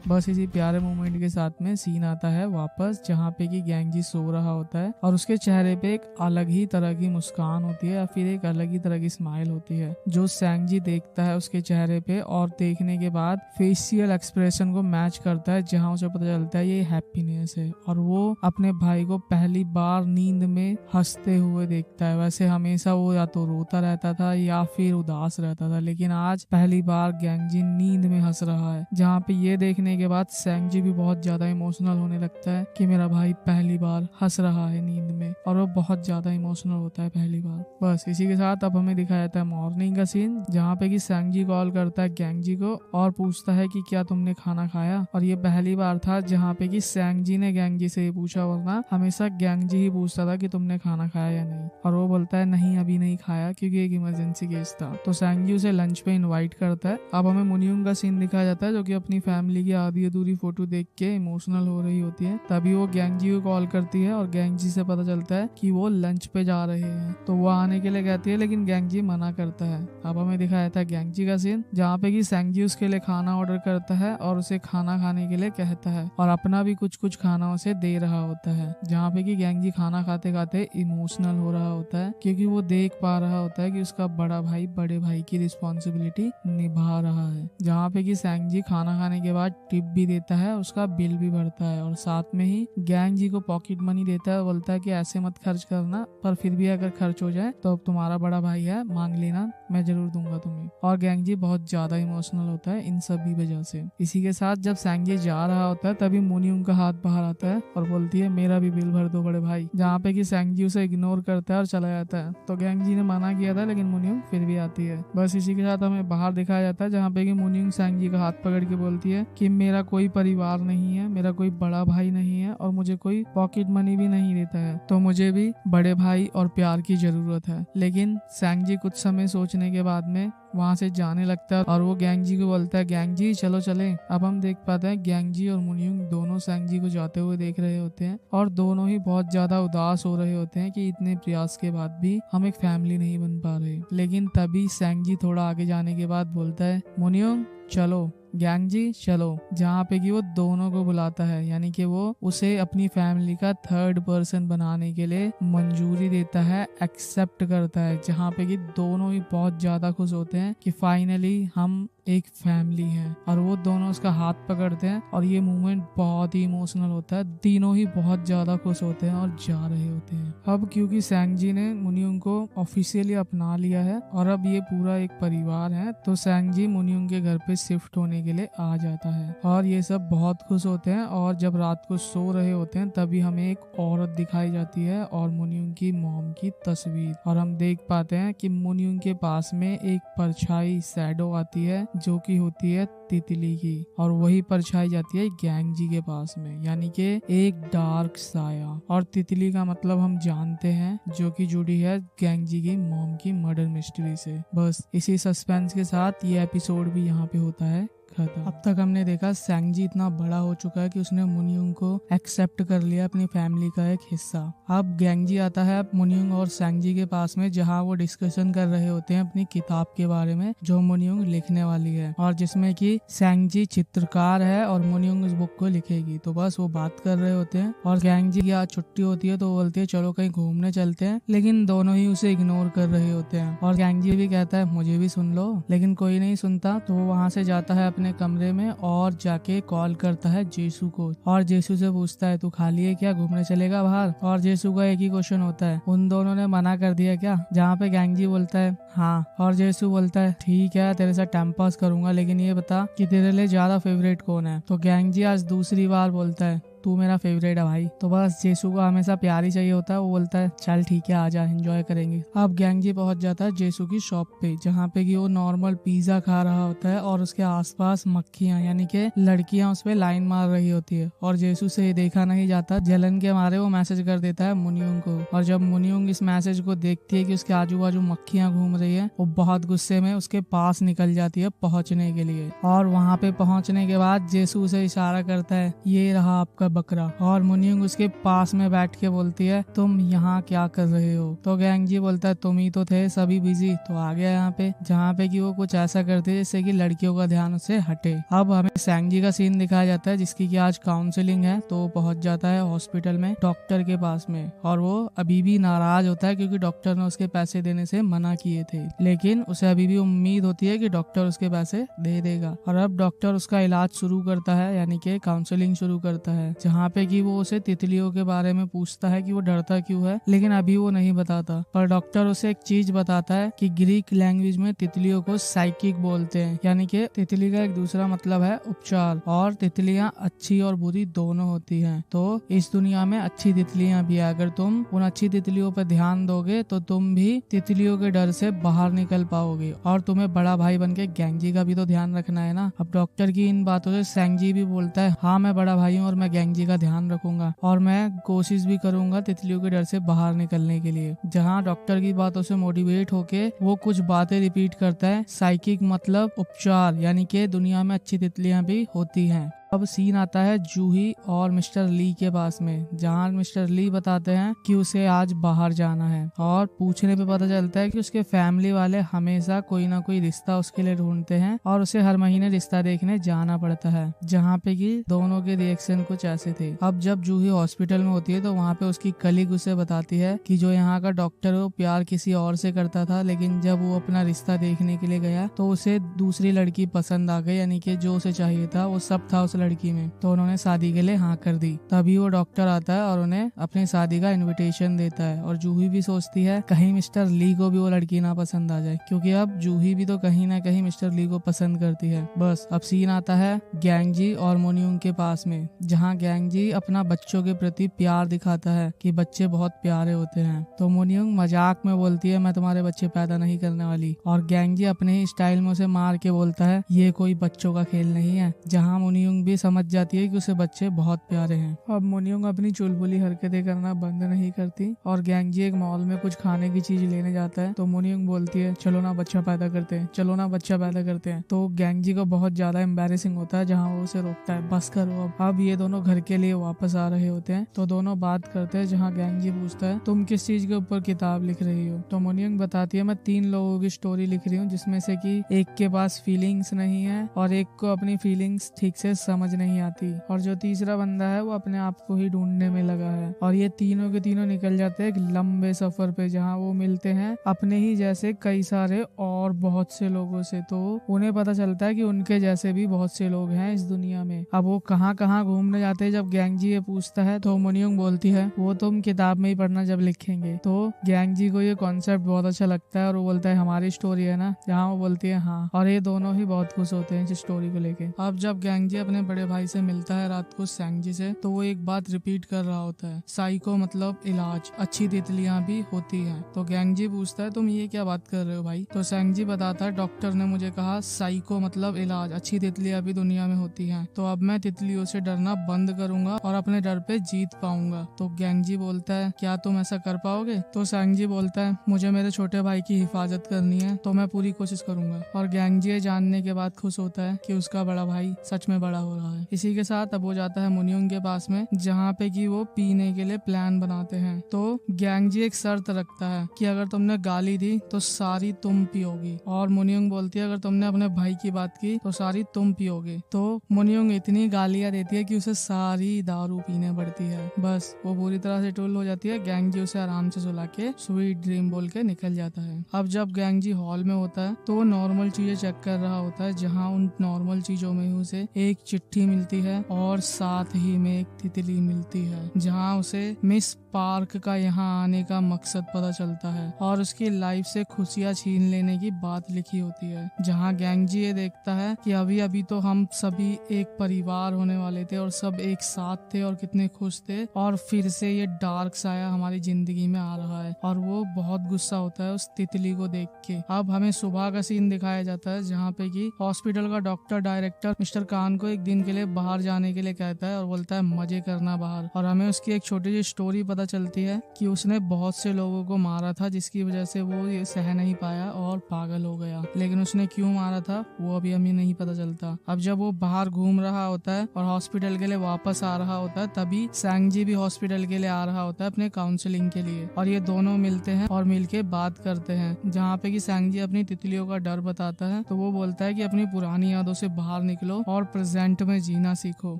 बस इसी प्यारे मोमेंट के साथ में सीन आता है वापस, जहाँ पे कि गैंगजी सो रहा होता है और उसके चेहरे पे एक अलग ही तरह की मुस्कान होती है या फिर एक अलग ही तरह की स्माइल होती है, जो सैंगजी देखता है उसके चेहरे पे और देखने के बाद फेशियल एक्सप्रेशन को मैच करता है, जहाँ उसे पता चलता है ये हैप्पीनेस है और वो अपने भाई को पहली बार नींद में हंसते हुए देखता है। वैसे हमेशा वो या तो रोता रहता था या फिर उदास रहता था, लेकिन आज पहली बार गैंगजी नींद में हंस रहा है, जहाँ पे ये देखने आने के बाद सेंगजी भी बहुत ज्यादा इमोशनल होने लगता है कि मेरा भाई पहली बार हंस रहा है नींद में, और वो बहुत ज्यादा इमोशनल होता है पहली बार। बस इसी के साथ अब हमें दिखाया जाता है मॉर्निंग का सीन, जहाँ पे कि सेंगजी कॉल करता है गैंगजी को और पूछता है कि क्या तुमने खाना खाया। और ये पहली बार था जहाँ पे कि सेंगजी ने गैंगजी से ये पूछा, वरना हमेशा गैंगजी ही पूछता था कि तुमने खाना खाया या नहीं। और वो बोलता है नहीं अभी नहीं खाया, क्योंकि एक इमरजेंसी केस था। तो सेंगजी उसे लंच पे इनवाइट करता है। अब हमें मुनियुंग का सीन दिखाया जाता है, जो कि अपनी फैमिली की आधी अधूरी फोटो देख के इमोशनल हो रही होती है। तभी वो गैंगजी को कॉल करती है और गैंगजी से पता चलता है कि वो लंच पे जा रहे हैं। तो वो आने के लिए कहती है, लेकिन गैंगजी मना करता है। अब हमें दिखाया जाता है गैंगजी का सीन, जहाँ पे कि सेंगजी उसके लिए खाना ऑर्डर करता है और उसे खाना खाने के लिए कहता है, और अपना भी कुछ कुछ खाना उसे दे रहा होता है। जहाँ पे कि गैंगजी खाना खाते खाते इमोशनल हो रहा होता है, क्योंकि वो देख पा रहा होता है कि उसका बड़ा भाई बड़े भाई की रिस्पॉन्सिबिलिटी निभा रहा है। जहाँ पे कि सेंगजी खाना खाने के बाद टिप भी देता है, उसका बिल भी भरता है, और साथ में ही गैंगजी को पॉकेट मनी देता है। बोलता है कि ऐसे मत खर्च करना, पर फिर भी अगर खर्च हो जाए तो अब तुम्हारा बड़ा भाई है, मांग लेना, मैं जरूर दूंगा तुम्हें। और गैंगजी बहुत ज्यादा इमोशनल होता है इन सभी वजह से। इसी के साथ जब सेंगजी जा रहा होता है, तभी मुनियुंग का हाथ बाहर आता है और बोलती है मेरा भी बिल भर दो बड़े भाई। जहाँ पे कि सेंगजी उसे इग्नोर करता है और चला जाता है। तो गैंगजी ने मना किया था, लेकिन मुनियुंग फिर भी आती है। बस इसी के साथ हमें बाहर दिखाया जाता है, जहाँ पे कि मुनियुंग सेंगजी का हाथ पकड़ के बोलती है कि मेरा कोई परिवार नहीं है, मेरा कोई बड़ा भाई नहीं है, और मुझे कोई पॉकेट मनी भी नहीं देता है, तो मुझे भी बड़े भाई और प्यार की जरूरत है। लेकिन सेंगजी कुछ समय सोचने के बाद में वहाँ से जाने लगता है और वो गैंगजी को बोलता है गैंगजी चलो चले। अब हम देख पाते हैं गैंगजी और मुनियुंग दोनों सेंगजी को जाते हुए देख रहे होते हैं, और दोनों ही बहुत ज्यादा उदास हो रहे होते हैं कि इतने प्रयास के बाद भी हम एक फैमिली नहीं बन पा रहे। लेकिन तभी सेंगजी थोड़ा आगे जाने के बाद बोलता है मुनियुंग चलो, गैंगजी चलो। जहाँ पे कि वो दोनों को बुलाता है, यानी कि वो उसे अपनी फैमिली का थर्ड पर्सन बनाने के लिए मंजूरी देता है, एक्सेप्ट करता है। जहाँ पे कि दोनों ही बहुत ज्यादा खुश होते हैं कि फाइनली हम एक फैमिली है, और वो दोनों उसका हाथ पकड़ते हैं, और ये मूवमेंट बहुत ही इमोशनल होता है। तीनों ही बहुत ज्यादा खुश होते हैं और जा रहे होते हैं। अब क्योंकि सेंगजी ने मुनियुंग को ऑफिशियली अपना लिया है और अब ये पूरा एक परिवार है, तो सेंगजी मुनियुंग के घर पे शिफ्ट होने के लिए आ जाता है, और ये सब बहुत खुश होते हैं। और जब रात को सो रहे होते हैं, तभी हमें एक औरत दिखाई जाती है और मुनियुंग की मॉम की तस्वीर, और हम देख पाते हैं कि मुनियुंग के पास में एक परछाई शैडो आती है, जो कि होती है तितली की, और वही परछाई जाती है गैंगजी के पास में, यानी कि एक डार्क साया। और तितली का मतलब हम जानते हैं, जो कि जुड़ी है गैंगजी की मॉम की मर्डर मिस्ट्री से। बस इसी सस्पेंस के साथ ये एपिसोड भी यहाँ पे होता है खत्म। अब तक हमने देखा सेंगजी इतना बड़ा हो चुका है कि उसने मुनियुंग को एक्सेप्ट कर लिया अपनी फैमिली का एक हिस्सा। अब गैंगजी आता है मुनियुंग और सेंगजी के पास में, जहाँ वो डिस्कशन कर रहे होते हैं अपनी किताब के बारे में जो मुनियुंग लिखने वाली है, और जिसमें कि सेंगजी चित्रकार है और मुनियुंग उस बुक को लिखेगी। तो बस वो बात कर रहे होते हैं, और गैंगजी की आज छुट्टी होती है तो वो बोलती है चलो कहीं घूमने चलते हैं, लेकिन दोनों ही उसे इग्नोर कर रहे होते हैं। और गैंगजी भी कहता है मुझे भी सुन लो, लेकिन कोई नहीं सुनता। तो वो वहाँ से जाता है अपने कमरे में और जाके कॉल करता है जेसू को, और जेसू से पूछता है तू खाली है क्या, घूमने चलेगा बाहर। और जेसू का एक ही क्वेश्चन होता है, उन दोनों ने मना कर दिया क्या। जहाँ पे गैंगजी बोलता है हाँ, और जेसू बोलता है ठीक है तेरे साथ टाइम पास करूंगा, लेकिन ये बता कि तेरे लिए ज्यादा फेवरेट कौन है। तो गैंगजी आज दूसरी बार बोलता है तू मेरा फेवरेट है भाई। तो बस जेसू को हमेशा प्यार ही चाहिए होता है, वो बोलता है चल ठीक है आजा एंजॉय करेंगे। अब गैंगजी पहुंच जाता है जेसू की शॉप पे, जहाँ पे कि वो नॉर्मल पिज्जा खा रहा होता है, और उसके आसपास मक्खियां यानी कि लड़कियां उस पे लाइन मार रही होती है, और जेसू से देखा नहीं जाता। जलन के मारे वो मैसेज कर देता है मुनियुंग को, और जब मुनियुंग इस मैसेज को देखती है कि उसके आजू बाजू मक्खियां घूम रही है, वो बहुत गुस्से में उसके पास निकल जाती है पहुंचने के लिए। और वहाँ पे पहुंचने के बाद जेसू से इशारा करता है ये रहा आपका बकरा, और मुनियुंग उसके पास में बैठ के बोलती है तुम यहाँ क्या कर रहे हो। तो गैंगजी बोलता है तुम ही तो थे सभी बिजी, तो आ गया यहाँ पे। जहाँ पे कि वो कुछ ऐसा करते हैं जिससे कि लड़कियों का ध्यान उससे हटे। अब हमें सेंगजी का सीन दिखाया जाता है, जिसकी कि आज काउंसलिंग है, तो वो पहुंच जाता है हॉस्पिटल में डॉक्टर के पास में, और वो अभी भी नाराज होता है क्योंकि डॉक्टर ने उसके पैसे देने से मना किए थे, लेकिन उसे अभी भी उम्मीद होती है कि डॉक्टर उसके पैसे दे देगा। और अब डॉक्टर उसका इलाज शुरू करता है, यानी कि काउंसलिंग शुरू करता है, जहाँ पे कि वो उसे तितलियों के बारे में पूछता है कि वो डरता क्यों है, लेकिन अभी वो नहीं बताता। पर डॉक्टर उसे एक चीज बताता है कि ग्रीक लैंग्वेज में तितलियों को साइकिक बोलते हैं, यानी कि तितली का एक दूसरा मतलब है उपचार, और तितलियां अच्छी और बुरी दोनों होती हैं। तो इस दुनिया में अच्छी तितलियां भी है, अगर तुम उन अच्छी तितलियों पर ध्यान दोगे तो तुम भी तितलियों के डर से बाहर निकल पाओगे, और तुम्हें बड़ा भाई बनके गैंजी का भी तो ध्यान रखना है ना। अब डॉक्टर की इन बातों से सैंगजी भी बोलता है, हाँ मैं बड़ा भाई हूँ और मैं गैंजी का ध्यान रखूंगा और मैं कोशिश भी करूंगा तितलियों के डर से बाहर निकलने के लिए। जहाँ डॉक्टर की बातों से मोटिवेट होके वो कुछ बातें रिपीट करता है। साइकिक मतलब उपचार, यानी कि दुनिया में अच्छी तितलियां भी होती हैं। अब सीन आता है जूही और मिस्टर ली के पास में, जहाँ मिस्टर ली बताते हैं कि उसे आज बाहर जाना है, और पूछने पे पता चलता है कि उसके फैमिली वाले हमेशा कोई ना कोई रिश्ता उसके लिए ढूंढते हैं और उसे हर महीने रिश्ता देखने जाना पड़ता है। जहाँ पे कि दोनों के रिएक्शन कुछ ऐसे थे। अब जब जूही हॉस्पिटल में होती है तो वहाँ पे उसकी कलीग उसे बताती है कि जो यहाँ का डॉक्टर है वो प्यार किसी और से करता था, लेकिन जब वो अपना रिश्ता देखने के लिए गया तो उसे दूसरी लड़की पसंद आ गई, यानी कि जो उसे चाहिए था वो सब था उस लड़की में, तो उन्होंने शादी के लिए हाँ कर दी। तभी वो डॉक्टर आता है और उन्हें अपनी शादी का इनविटेशन देता है, और जूही भी सोचती है कहीं मिस्टर ली को भी वो लड़की ना पसंद आ जाए, क्योंकि अब जूही भी तो कहीं ना कहीं मिस्टर ली को पसंद करती है। बस अब सीन आता है गैंगजी और मोन्यूंग के पास में, जहाँ गैंगजी अपना बच्चों के प्रति प्यार दिखाता है कि बच्चे बहुत प्यारे होते हैं। तो मोन्यूंग मजाक में बोलती है मैं तुम्हारे बच्चे पैदा नहीं करने वाली, और गैंगजी अपने ही स्टाइल में उसे मार के बोलता है ये कोई बच्चों का खेल नहीं है, जहाँ मोन्यूंग भी समझ जाती है कि उसे बच्चे बहुत प्यारे हैं। अब मोन्यूंग अपनी चुलबुली हरकतें करना बंद नहीं करती, और गैंगजी एक मॉल में कुछ खाने की चीज लेने जाता है, तो मोन्यूंग बोलती है चलो ना बच्चा पैदा करते हैं, चलो ना बच्चा पैदा करते हैं। तो गैंगजी को बहुत ज्यादा एम्बैरेसिंग होता है, जहाँ वो उसे रोकता है बस करो। अब ये दोनों घर के लिए वापस आ रहे होते हैं, तो दोनों बात करते हैं, जहाँ गैंगजी पूछता है तुम किस चीज के ऊपर किताब लिख रही हो। तो मोन्यूंग बताती है मैं 3 लोगों की स्टोरी लिख रही हूँ, जिसमें से कि एक के पास फीलिंग्स नहीं है और एक को अपनी फीलिंग्स ठीक से समझ नहीं आती, और जो तीसरा बंदा है वो अपने आप को ही ढूंढने में लगा है। और ये तीनों के तीनों निकल जाते हैं एक लंबे सफर पे, जहाँ वो मिलते हैं अपने ही जैसे कई सारे और बहुत से लोगों से। तो उन्हें पता चलता है कि उनके जैसे भी बहुत से लोग हैं इस दुनिया में। अब वो कहाँ कहाँ घूमने जाते हैं, जब गैंगजी ये पूछता है तो मोन्यूंग बोलती है वो तुम किताब में ही पढ़ना जब लिखेंगे। तो गैंगजी को ये कॉन्सेप्ट बहुत अच्छा लगता है और वो बोलता है हमारी स्टोरी है ना, जहाँ वो बोलती है हाँ, और ये दोनों ही बहुत खुश होते हैं इस स्टोरी को लेके। अब जब गैंगजी अपने बड़े भाई से मिलता है रात को सैंगजी से, तो वो एक बात रिपीट कर रहा होता है साइको मतलब इलाज, अच्छी तितलियां भी होती हैं। तो गैंगजी पूछता है तुम ये क्या बात कर रहे हो भाई। तो सैंगजी बताता है डॉक्टर ने मुझे कहा साइको मतलब इलाज, अच्छी तितलियां भी दुनिया में होती हैं, तो अब मैं तितलियों से डरना बंद करूंगा और अपने डर पे जीत पाऊंगा। तो गैंगजी बोलता है क्या तुम ऐसा कर पाओगे। तो सैंगजी बोलता है मुझे मेरे छोटे भाई की हिफाजत करनी है, तो मैं पूरी कोशिश करूंगा। और गैंगजी ये जानने के बाद खुश होता है कि उसका बड़ा भाई सच में बड़ा हो रहा है। इसी के साथ अब वो जाता है मोन्यूंग के पास में, जहाँ पे कि वो पीने के लिए प्लान बनाते हैं। तो गैंगजी एक शर्त रखता है कि अगर तुमने गाली दी तो सारी तुम पियोगी, और मोन्यूंग बोलती है अगर तुमने अपने भाई की बात की तो सारी तुम पियोगे। तो मोन्यूंग इतनी गालियां देती है कि उसे सारी दारू पीने पड़ती है। बस वो पूरी तरह से टुल हो जाती है। गैंगजी उसे आराम से सुला के स्वीट ड्रीम बोल के निकल जाता है। अब जब गैंगजी हॉल में होता है तो वो नॉर्मल चीजें चेक कर रहा होता है, जहाँ उन नॉर्मल चीजों में उसे एक चिट्ठी मिलती है और साथ ही में एक तितली मिलती है, जहाँ उसे मिस पार्क का यहाँ आने का मकसद पता चलता है और उसकी लाइफ से खुशियाँ छीन लेने की बात लिखी होती है। जहाँ गैंगजी ये देखता है कि अभी अभी तो हम सभी एक परिवार होने वाले थे और सब एक साथ थे और कितने खुश थे, और फिर से ये डार्क साया हमारी जिंदगी में आ रहा है, और वो बहुत गुस्सा होता है उस तितली को देख के। अब हमें सुबह का सीन दिखाया जाता है, जहाँ पे कि हॉस्पिटल का डॉक्टर डायरेक्टर मिस्टर कान को एक दिन के लिए बाहर जाने के लिए कहता है और बोलता है मजे करना बाहर। और हमें उसकी एक छोटी सी स्टोरी पता चलती है कि उसने बहुत से लोगों को मारा था, जिसकी वजह से वो ये सह नहीं पाया और पागल हो गया, लेकिन उसने क्यों मारा था वो अभी हमें नहीं पता चलता। अब जब वो बाहर घूम रहा होता है और हॉस्पिटल के लिए वापस आ रहा होता है, तभी सैंगजी भी हॉस्पिटल के लिए आ रहा होता है अपने काउंसलिंग के लिए, और ये दोनों मिलते हैं और मिलके बात करते हैं, जहाँ पे कि सैंगजी अपनी तितलियों का डर बताता है। तो वो बोलता है कि अपनी पुरानी यादों से बाहर निकलो और प्रेजेंट में जीना सीखो,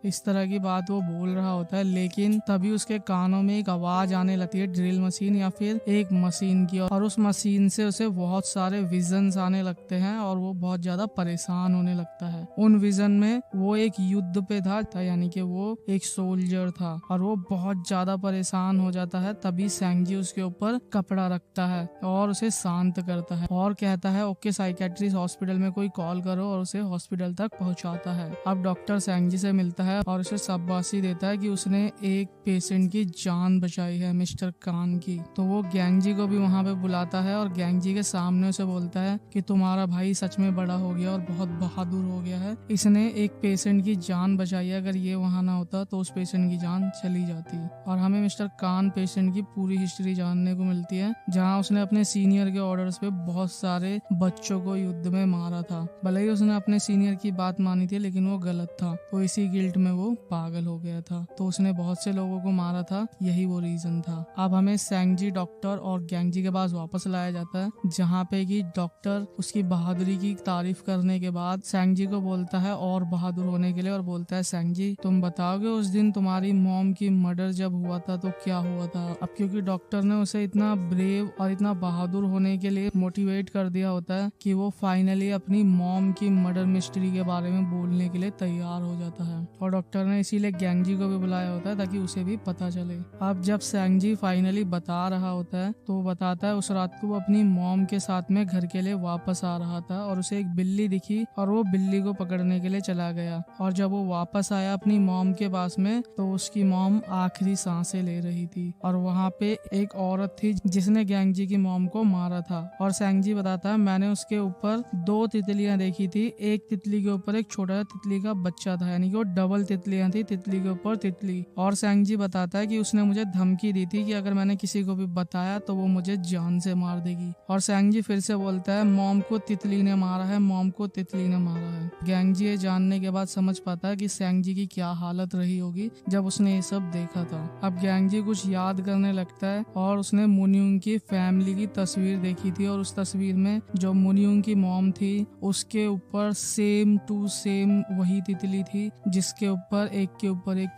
इस तरह की बात वो बोल रहा होता है। लेकिन तभी उसके कानों में एक आवाज आने लगती है, ड्रिल मशीन या फिर एक मशीन की, और उस मशीन से उसे बहुत सारे विजन्स आने लगते हैं और वो बहुत ज्यादा परेशान होने लगता है। उन विजन में वो एक युद्ध पे था, यानी कि वो एक सोल्जर था और वो बहुत ज्यादा परेशान हो जाता है। तभी सैंजी उसके ऊपर कपड़ा रखता है और उसे शांत करता है और कहता है ओके साइकेट्रिस्ट हॉस्पिटल में कोई कॉल करो, और उसे हॉस्पिटल तक पहुंचाता है। अब डॉक्टर सैंजी से मिलता है और उसे शाबाशी देता है कि उसने एक पेशेंट की जान बचाई है, मिस्टर कान की। तो वो गैंगजी को भी वहाँ पे बुलाता है और गैंगजी के सामने उसे बोलता है कि तुम्हारा भाई सच में बड़ा हो गया और बहुत बहादुर हो गया है, इसने एक पेशेंट की जान बचाई है, अगर ये वहाँ ना होता तो उस पेशेंट की जान चली जाती। और हमें मिस्टर कान पेशेंट की पूरी हिस्ट्री जानने को मिलती है, जहाँ उसने अपने सीनियर के ऑर्डर्स पे बहुत सारे बच्चों को युद्ध में मारा था। भले ही उसने अपने सीनियर की बात मानी थी लेकिन वो गलत था, तो इसी गिल्ट में वो पागल हो गया था। तो उसने बहुत से लोगों को मारा था, यही वो रीजन था। अब हमें सैंजी, डॉक्टर और गैंगजी के पास वापस लाया जाता है, जहाँ पे कि डॉक्टर उसकी बहादुरी की तारीफ करने के बाद सैंजी को बोलता है और बहादुर होने के लिए, और बोलता है सैंजी तुम बताओगे उस दिन तुम्हारी मॉम की मर्डर जब हुआ था तो क्या हुआ था। अब क्योंकि डॉक्टर ने उसे इतना ब्रेव और इतना बहादुर होने के लिए मोटिवेट कर दिया होता है कि वो फाइनली अपनी मॉम की मर्डर मिस्ट्री के बारे में बोलने के लिए तैयार हो जाता है। और डॉक्टर ने इसीलिए गैंगजी को भी बुलाया होता है ताकि उसे भी पता चले। अब जब सैंजी फाइनली बता रहा होता है तो वो बताता है उस रात को वो अपनी मॉम के साथ में घर के लिए वापस आ रहा था और उसे एक बिल्ली दिखी और वो बिल्ली को पकड़ने के लिए चला गया। और जब वो वापस आया अपनी मॉम के पास में तो उसकी मॉम आखिरी सांसें ले रही थी और वहाँ पे एक औरत थी जिसने गैंगजी की मॉम को मारा था। और सैंजी बताता है मैंने उसके ऊपर 2 तितलियां देखी थी, एक तितली के ऊपर एक छोटा तितली का बच्चा था, यानी कि वो डबल तितलियां थी, तितली के ऊपर तितली। और सैंजी बताता है कि उसने मुझे धमकी दी थी कि अगर मैंने किसी को भी बताया तो वो मुझे जान से मार देगी। और सैंजी फिर से बोलता है मॉम को तितली ने मारा है, मॉम को तितली ने मारा है। गैंगजी ये जानने के बाद समझ पाता है कि सैंजी की क्या हालत रही होगी जब उसने ये सब देखा था। अब गैंगजी कुछ याद करने लगता है और उसने मुनियुंग की फैमिली की तस्वीर देखी थी और उस तस्वीर में जो मुनियुंग की मॉम थी उसके ऊपर सेम टू सेम वही तितली थी जिसके ऊपर एक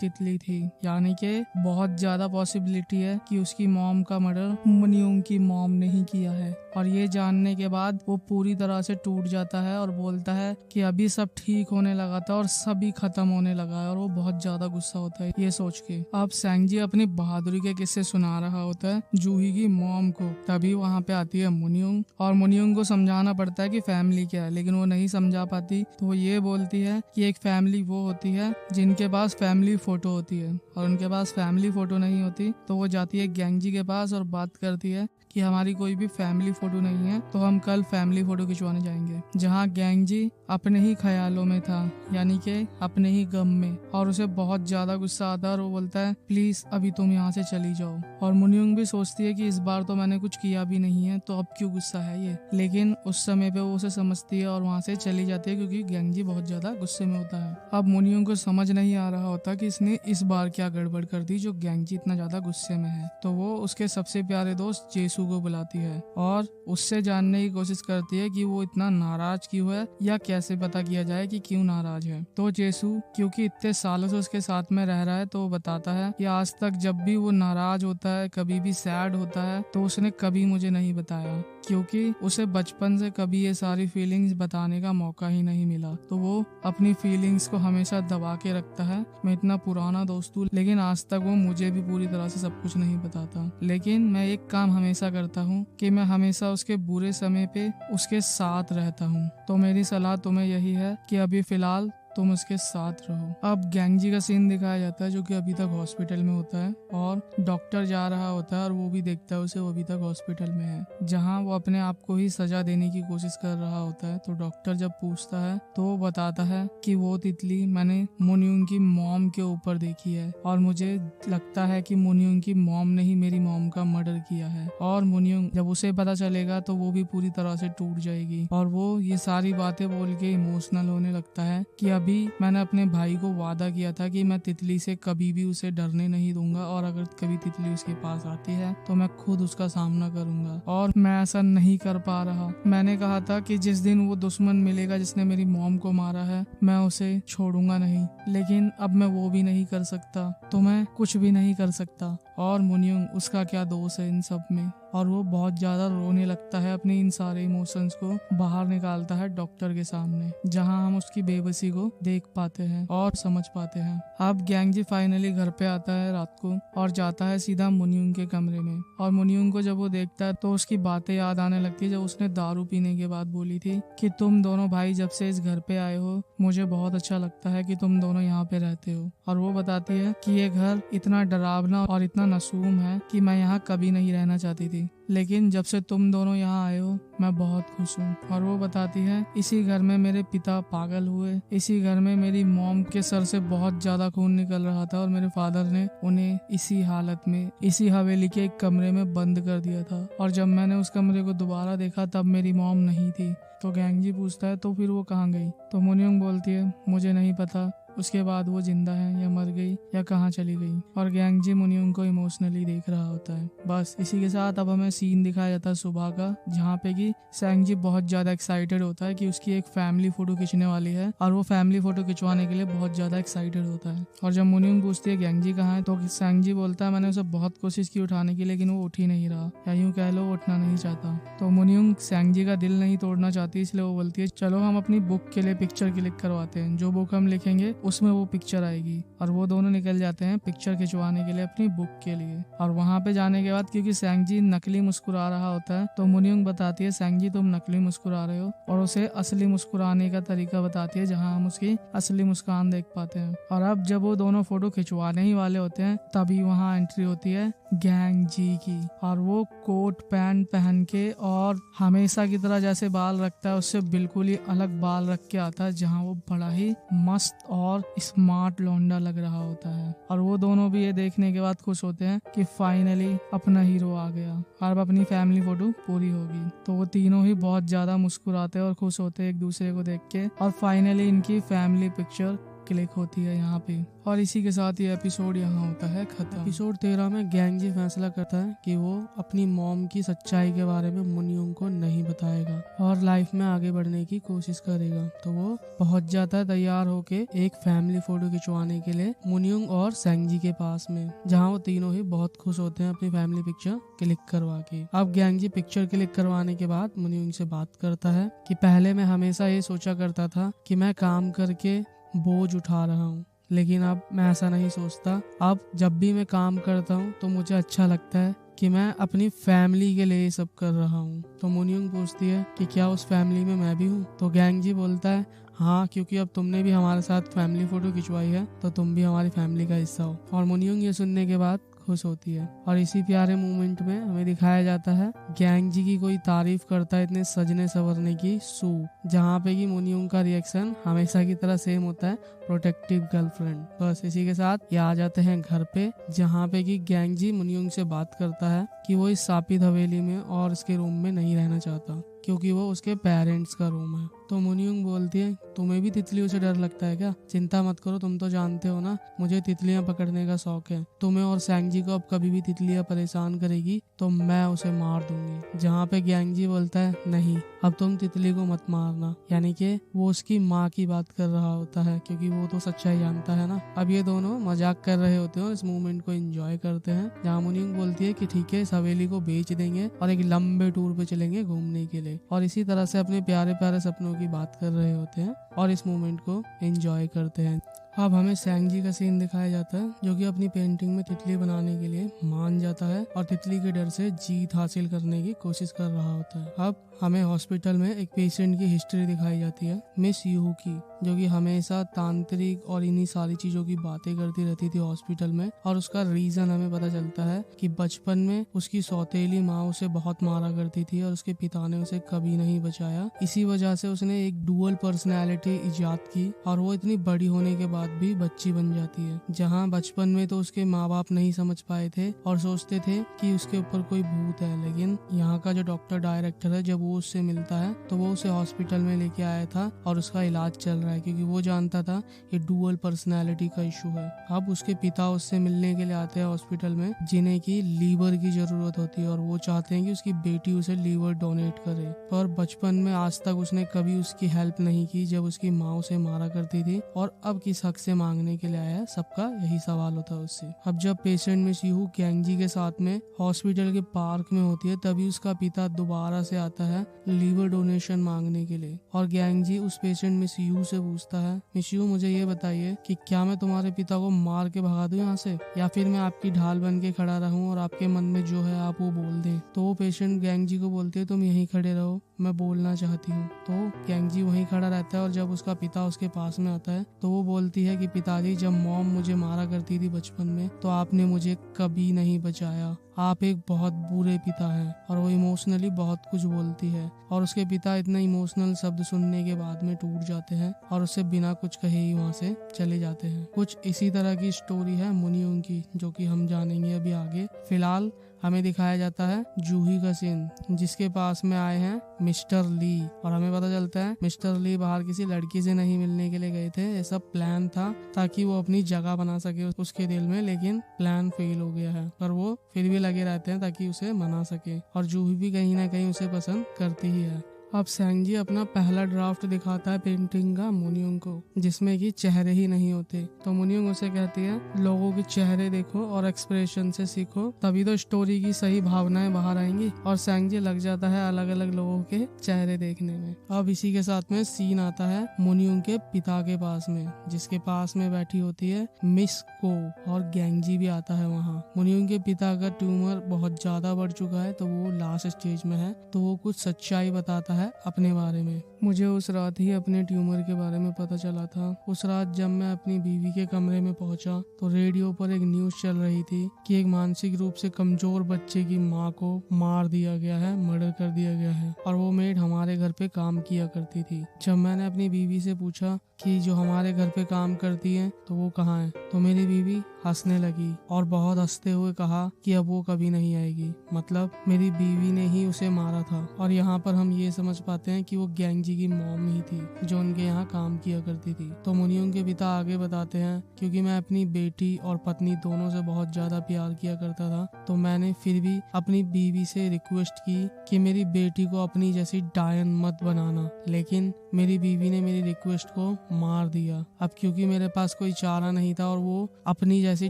तितली थी, यानी कि बहुत ज्यादा पॉसिबिलिटी है कि उसकी मॉम का मर्डर मुनियुंग की मॉम ने ही किया है। और ये जानने के बाद वो पूरी तरह से टूट जाता है और बोलता है कि अभी सब ठीक होने लगा था और सभी खत्म होने लगा है, और वो बहुत ज्यादा गुस्सा होता है ये सोच के। अब सैंजी अपनी बहादुरी के किस्से सुना रहा होता है जूही की मॉम को, तभी वहाँ पे आती है मुनियुंग और मुनियुंग को समझाना पड़ता है कि फैमिली क्या है, लेकिन वो नहीं समझा पाती। तो वो ये बोलती है कि एक फैमिली वो होती है जिनके पास फैमिली फोटो होती है और उनके पास फैमिली फोटो नहीं होती। तो वो जाती है गैंगजी के पास और बात करती है कि हमारी कोई भी फैमिली फोटो नहीं है तो हम कल फैमिली फोटो खिंचवाने जाएंगे, जहाँ गैंगजी अपने ही ख्यालों में था, यानी कि अपने ही गम में। और उसे बहुत ज्यादा गुस्सा आता है और वो बोलता है प्लीज अभी तुम यहाँ से चली जाओ। और मुनियुंग भी सोचती है कि इस बार तो मैंने कुछ किया भी नहीं है तो अब क्यों गुस्सा है ये, लेकिन उस समय पे वो उसे समझती है और वहाँ से चली जाती है क्योंकि गैंगजी बहुत ज्यादा गुस्से में होता है। अब मुनियुंग को समझ नहीं आ रहा होता कि इसने इस बार क्या गड़बड़ कर दी जो गैंगजी इतना ज्यादा गुस्से में है। तो वो उसके सबसे प्यारे दोस्त जेसू को बुलाती है और उससे जानने की कोशिश करती है कि वो इतना नाराज क्यों है या कैसे पता किया जाए कि क्यों नाराज है। तो जेसू क्योंकि इतने सालों से उसके साथ में रह रहा है तो वो बताता है कि आज तक जब भी वो नाराज होता है, कभी भी सैड होता है, तो उसने कभी मुझे नहीं बताया क्योंकि उसे बचपन से कभी ये सारी फीलिंग्स बताने का मौका ही नहीं मिला। तो वो अपनी फीलिंग्स को हमेशा दबा के रखता है। मैं इतना पुराना दोस्त हूँ लेकिन आज तक वो मुझे भी पूरी तरह से सब कुछ नहीं बताता, लेकिन मैं एक काम हमेशा करता हूँ कि मैं हमेशा उसके बुरे समय पे उसके साथ रहता हूँ। तो मेरी सलाह तुम्हें यही है कि अभी फिलहाल तुम उसके साथ रहो। अब गैंगजी का सीन दिखाया जाता है जो कि अभी तक हॉस्पिटल में होता है और डॉक्टर जा रहा होता है और वो भी देखता है उसे, वो अभी तक हॉस्पिटल में है, जहाँ वो अपने आप को ही सजा देने की कोशिश कर रहा होता है। तो डॉक्टर जब पूछता है तो वो बताता है कि वो तितली मैंने मुनियुंग की मॉम के ऊपर देखी है और मुझे लगता है कि मुनियुंग की मॉम ने ही मेरी मॉम का मर्डर किया है। और मुनियुंग जब उसे पता चलेगा तो वो भी पूरी तरह से टूट जाएगी और वो ये सारी बातें बोल के इमोशनल होने लगता है कि तभी मैंने अपने भाई को वादा किया था कि मैं तितली से कभी भी उसे डरने नहीं दूंगा और अगर कभी तितली उसके पास आती है तो मैं खुद उसका सामना करूंगा, और मैं ऐसा नहीं कर पा रहा। मैंने कहा था कि जिस दिन वो दुश्मन मिलेगा जिसने मेरी मॉम को मारा है मैं उसे छोड़ूंगा नहीं, लेकिन अब मैं वो भी नहीं कर सकता, तो मैं कुछ भी नहीं कर सकता। और मुनियुंग, उसका क्या दोष है इन सब में? और वो बहुत ज्यादा रोने लगता है, अपने इन सारे इमोशंस को बाहर निकालता है डॉक्टर के सामने, जहां हम उसकी बेबसी को देख पाते हैं और समझ पाते हैं। अब गैंगजी फाइनली घर पे आता है रात को और जाता है सीधा मुनियुंग के कमरे में, और मुनियुंग को जब वो देखता है तो उसकी बातें याद आने लगती है जब उसने दारू पीने के बाद बोली थी कि तुम दोनों भाई जब से इस घर पे आए हो मुझे बहुत अच्छा लगता है कि तुम दोनों यहाँ पे रहते हो। और वो बताती है कि ये घर इतना डरावना और इतना मासूम है कि मैं यहाँ कभी नहीं रहना चाहती थी, लेकिन जब से तुम दोनों यहाँ आए हो मैं बहुत खुश हूँ। और वो बताती है इसी घर में मेरे पिता पागल हुए, इसी घर में मेरी मॉम के सर से बहुत ज्यादा खून निकल रहा था और मेरे फादर ने उन्हें इसी हालत में इसी हवेली के एक कमरे में बंद कर दिया था, और जब मैंने उस कमरे को दोबारा देखा तब मेरी मॉम नहीं थी। तो गैंगजी पूछता है तो फिर वो कहाँ गई? तो मुनियुंग बोलती है मुझे नहीं पता उसके बाद वो जिंदा है या मर गई या कहाँ चली गई। और गैंगजी मुनियुंग को इमोशनली देख रहा होता है। बस इसी के साथ अब हमें सीन दिखाया जाता है सुबह का, जहाँ पे कि सैंगजी बहुत ज्यादा एक्साइटेड होता है कि उसकी एक फैमिली फोटो खींचने वाली है, और वो फैमिली फोटो खिंचवाने के लिए बहुत ज्यादा एक्साइटेड होता है। और जब मुनियुंग पूछती है गैंगजी कहाँ है, तो सैंगजी बोलता है मैंने उसे बहुत कोशिश की उठाने की, लेकिन वो उठ ही नहीं रहा, या यूँ कह लो वो उठना नहीं चाहता। तो मुनियुंग सैंगजी का दिल नहीं तोड़ना चाहती, इसलिए वो बोलती है चलो हम अपनी बुक के लिए पिक्चर क्लिक करवाते हैं, जो बुक हम लिखेंगे उसमें वो पिक्चर आएगी। और वो दोनों निकल जाते हैं पिक्चर खिंचवाने के लिए अपनी बुक के लिए। और वहां पे जाने के बाद क्योंकि सैंगजी नकली मुस्कुरा रहा होता है तो मुनियुंग बताती है सैंगजी तुम नकली मुस्कुरा रहे हो, और उसे असली मुस्कुराने का तरीका बताती है जहां हम उसकी असली मुस्कान देख पाते हैं। और अब जब वो दोनों फोटो खिंचवाने ही वाले होते हैं तभी वहां एंट्री होती है गैंगजी की, और वो कोट पैंट पहन के और हमेशा की तरह जैसे बाल रखता है उससे बिल्कुल ही अलग बाल रख के आता है, जहाँ वो बड़ा ही मस्त और स्मार्ट लौंडा लग रहा होता है। और वो दोनों भी ये देखने के बाद खुश होते हैं कि फाइनली अपना हीरो आ गया और अब अपनी फैमिली फोटो पूरी होगी। तो वो तीनों ही बहुत ज्यादा मुस्कुराते और खुश होते हैं एक दूसरे को देख के, और फाइनली इनकी फैमिली पिक्चर क्लिक होती है यहाँ पे। और इसी के साथ ये एपिसोड यहाँ होता है खत्म। एपिसोड 13 में गैंगजी फैसला करता है कि वो अपनी मॉम की सच्चाई के बारे में मुनियुंग को नहीं बताएगा और लाइफ में आगे बढ़ने की कोशिश करेगा। तो वो पहुंच जाता है तैयार होके एक फैमिली फोटो खिंचवाने के लिए मुनियुंग और सैंगजी के पास में, जहाँ वो तीनों ही बहुत खुश होते हैं अपनी फैमिली पिक्चर क्लिक करवा के। अब गैंगजी पिक्चर क्लिक करवाने के बाद मुनियुंग से बात करता है कि पहले मैं हमेशा ये सोचा करता था कि मैं काम करके बोझ उठा रहा हूँ, लेकिन अब मैं ऐसा नहीं सोचता। अब जब भी मैं काम करता हूँ तो मुझे अच्छा लगता है कि मैं अपनी फैमिली के लिए सब कर रहा हूँ। तो मुनियुंग पूछती है कि क्या उस फैमिली में मैं भी हूँ? तो गैंगजी बोलता है हाँ, क्योंकि अब तुमने भी हमारे साथ फैमिली फोटो खिंचवाई है तो तुम भी हमारी फैमिली का हिस्सा हो। और मुनियुंग ये सुनने के बाद खुश होती है। और इसी प्यारे मोमेंट में हमें दिखाया जाता है गैंगजी की कोई तारीफ करता है इतने सजने संवरने की सू, जहाँ पे कि मुनियुंग का रिएक्शन हमेशा की तरह सेम होता है, प्रोटेक्टिव गर्लफ्रेंड। बस इसी के साथ ये आ जाते हैं घर पे, जहाँ पे कि गैंगजी मुनियुंग से बात करता है कि वो इस शापित हवेली में और इसके रूम में नहीं रहना चाहता क्योंकि वो उसके पेरेंट्स का रूम है। तो मुनियुंग बोलती है तुम्हें भी तितलियों से डर लगता है क्या? चिंता मत करो, तुम तो जानते हो ना मुझे तितलियां पकड़ने का शौक है। तुम्हें और सैंगजी को अब कभी भी तितलियां परेशान करेगी तो मैं उसे मार दूंगी। जहाँ पे गैंगजी बोलता है नहीं, अब तुम तितली को मत मारना, यानी कि वो उसकी माँ की बात कर रहा होता है क्योंकि वो तो सच्चाई जानता है ना। अब ये दोनों मजाक कर रहे होते हैं और इस मूवमेंट को एंजॉय करते हैं, जहाँ मुनियुंग बोलती है कि ठीक है इस हवेली को बेच देंगे और एक लंबे टूर पे चलेंगे घूमने के लिए, और इसी तरह से अपने प्यारे प्यारे सपनों की बात कर रहे होते हैं और इस मोमेंट को एंजॉय करते हैं। अब हमें सैंगजी का सीन दिखाया जाता है जो कि अपनी पेंटिंग में तितली बनाने के लिए मान जाता है और तितली के डर से जीत हासिल करने की कोशिश कर रहा होता है। अब हमें हॉस्पिटल में एक पेशेंट की हिस्ट्री दिखाई जाती है, मिस यूहू की, जो कि हमेशा तांत्रिक और इन्हीं सारी चीजों की बातें करती रहती थी हॉस्पिटल में। और उसका रीजन हमें पता चलता है कि बचपन में उसकी सौतेली माँ उसे बहुत मारा करती थी और उसके पिता ने उसे कभी नहीं बचाया। इसी वजह से उसने एक डुअल पर्सनैलिटी पर्सनैलिटी इजाद की और वो इतनी बड़ी होने के बाद भी बच्ची बन जाती है। जहाँ बचपन में तो उसके माँ बाप नहीं समझ पाए थे और सोचते थे कि उसके ऊपर कोई भूत है, लेकिन यहाँ का जो डॉक्टर डायरेक्टर है जब वो उससे मिलता है तो वो उसे हॉस्पिटल में लेके आया था और उसका इलाज चल रहा है, क्योंकि वो जानता था ये डुअल पर्सनैलिटी का इशू है। अब उसके पिता उससे मिलने के लिए आते हैं हॉस्पिटल में, जिन्हें की लीवर की जरूरत होती है और वो चाहते हैं कि उसकी बेटी उसे लीवर डोनेट करे। पर बचपन में आज तक उसने कभी उसकी हेल्प नहीं की जब उसकी माँ उसे मारा करती थी, और अब किस हक से मांगने के लिए आया है, सबका यही सवाल होता है उससे। अब जब पेशेंट मिस यू गैंगजी के साथ में हॉस्पिटल के पार्क में होती है तभी उसका पिता दोबारा से आता है लीवर डोनेशन मांगने के लिए, और गैंगजी उस पेशेंट मिस यू से पूछता है, मिस यू मुझे ये बताइए कि क्या मैं तुम्हारे पिता को मार के भगा दूं यहाँ से, या फिर मैं आपकी ढाल बन के खड़ा रहूं और आपके मन में जो है आप वो बोल दें। तो वो पेशेंट गैंगजी को बोलती है तुम यहीं खड़े रहो, मैं बोलना चाहती हूँ। तो गैंगजी वहीं खड़ा रहता है और जब उसका पिता उसके पास में आता है तो वो बोलती है कि पिताजी, जब मॉम मुझे मारा करती थी बचपन में तो आपने मुझे कभी नहीं बचाया, आप एक बहुत बुरे पिता हैं। और वो इमोशनली बहुत कुछ बोलती है और उसके पिता इतने इमोशनल शब्द सुनने के बाद में टूट जाते हैं और उससे बिना कुछ कहे ही वहाँ से चले जाते हैं। कुछ इसी तरह की स्टोरी है मुनियोंग की, जो कि हम जानेंगे अभी आगे। फिलहाल हमें दिखाया जाता है जूही का सीन, जिसके पास में आए हैं मिस्टर ली, और हमें पता चलता है मिस्टर ली बाहर किसी लड़की से नहीं मिलने के लिए गए थे। ये सब प्लान था ताकि वो अपनी जगह बना सके उसके दिल में, लेकिन प्लान फेल हो गया है, पर वो फिर भी लगे रहते हैं ताकि उसे मना सके। और जूही भी कहीं ना कहीं उसे पसंद करती ही है। अब सैंगजी अपना पहला ड्राफ्ट दिखाता है पेंटिंग का मुनियोंग को, जिसमें कि चेहरे ही नहीं होते। तो मुनियोंग उसे कहती है लोगों के चेहरे देखो और एक्सप्रेशन से सीखो, तभी तो स्टोरी की सही भावनाएं बाहर आएंगी। और सैंगजी लग जाता है अलग अलग लोगों के चेहरे देखने में। अब इसी के साथ में सीन आता है मुनियोंग के पिता के पास में, जिसके पास में बैठी होती है मिस को, और गैंगजी भी आता है वहाँ। मुनियोंग के पिता का ट्यूमर बहुत ज्यादा बढ़ चुका है, तो वो लास्ट स्टेज में है, तो वो कुछ सच्चाई बताता है अपने बारे में। मुझे उस रात ही अपने ट्यूमर के बारे में पता चला था। उस रात जब मैं अपनी बीवी के कमरे में पहुंचा तो रेडियो पर एक न्यूज चल रही थी कि एक मानसिक रूप से कमजोर बच्चे की माँ को मार दिया गया है, मर्डर कर दिया गया है, और वो मेड हमारे घर पे काम किया करती थी। जब मैंने अपनी बीवी से पूछा कि जो हमारे घर पे काम करती है तो वो कहाँ है, तो मेरी बीवी हंसने लगी और बहुत हंसते हुए कहा कि अब वो कभी नहीं आएगी। मतलब मेरी बीवी ने ही उसे मारा था। और यहाँ पर हम ये समझ पाते हैं कि वो गैंगजी की मॉम ही थी जो उनके यहाँ काम किया करती थी। तो मुनियोंग के पिता आगे बताते हैं, क्योंकि मैं अपनी बेटी और पत्नी दोनों से बहुत ज्यादा प्यार किया करता था, तो मैंने फिर भी अपनी बीवी से रिक्वेस्ट की कि मेरी बेटी को अपनी जैसी डायन मत बनाना, लेकिन मेरी बीवी ने मेरी रिक्वेस्ट को मार दिया। अब क्योंकि मेरे पास कोई चारा नहीं था और वो अपनी जैसी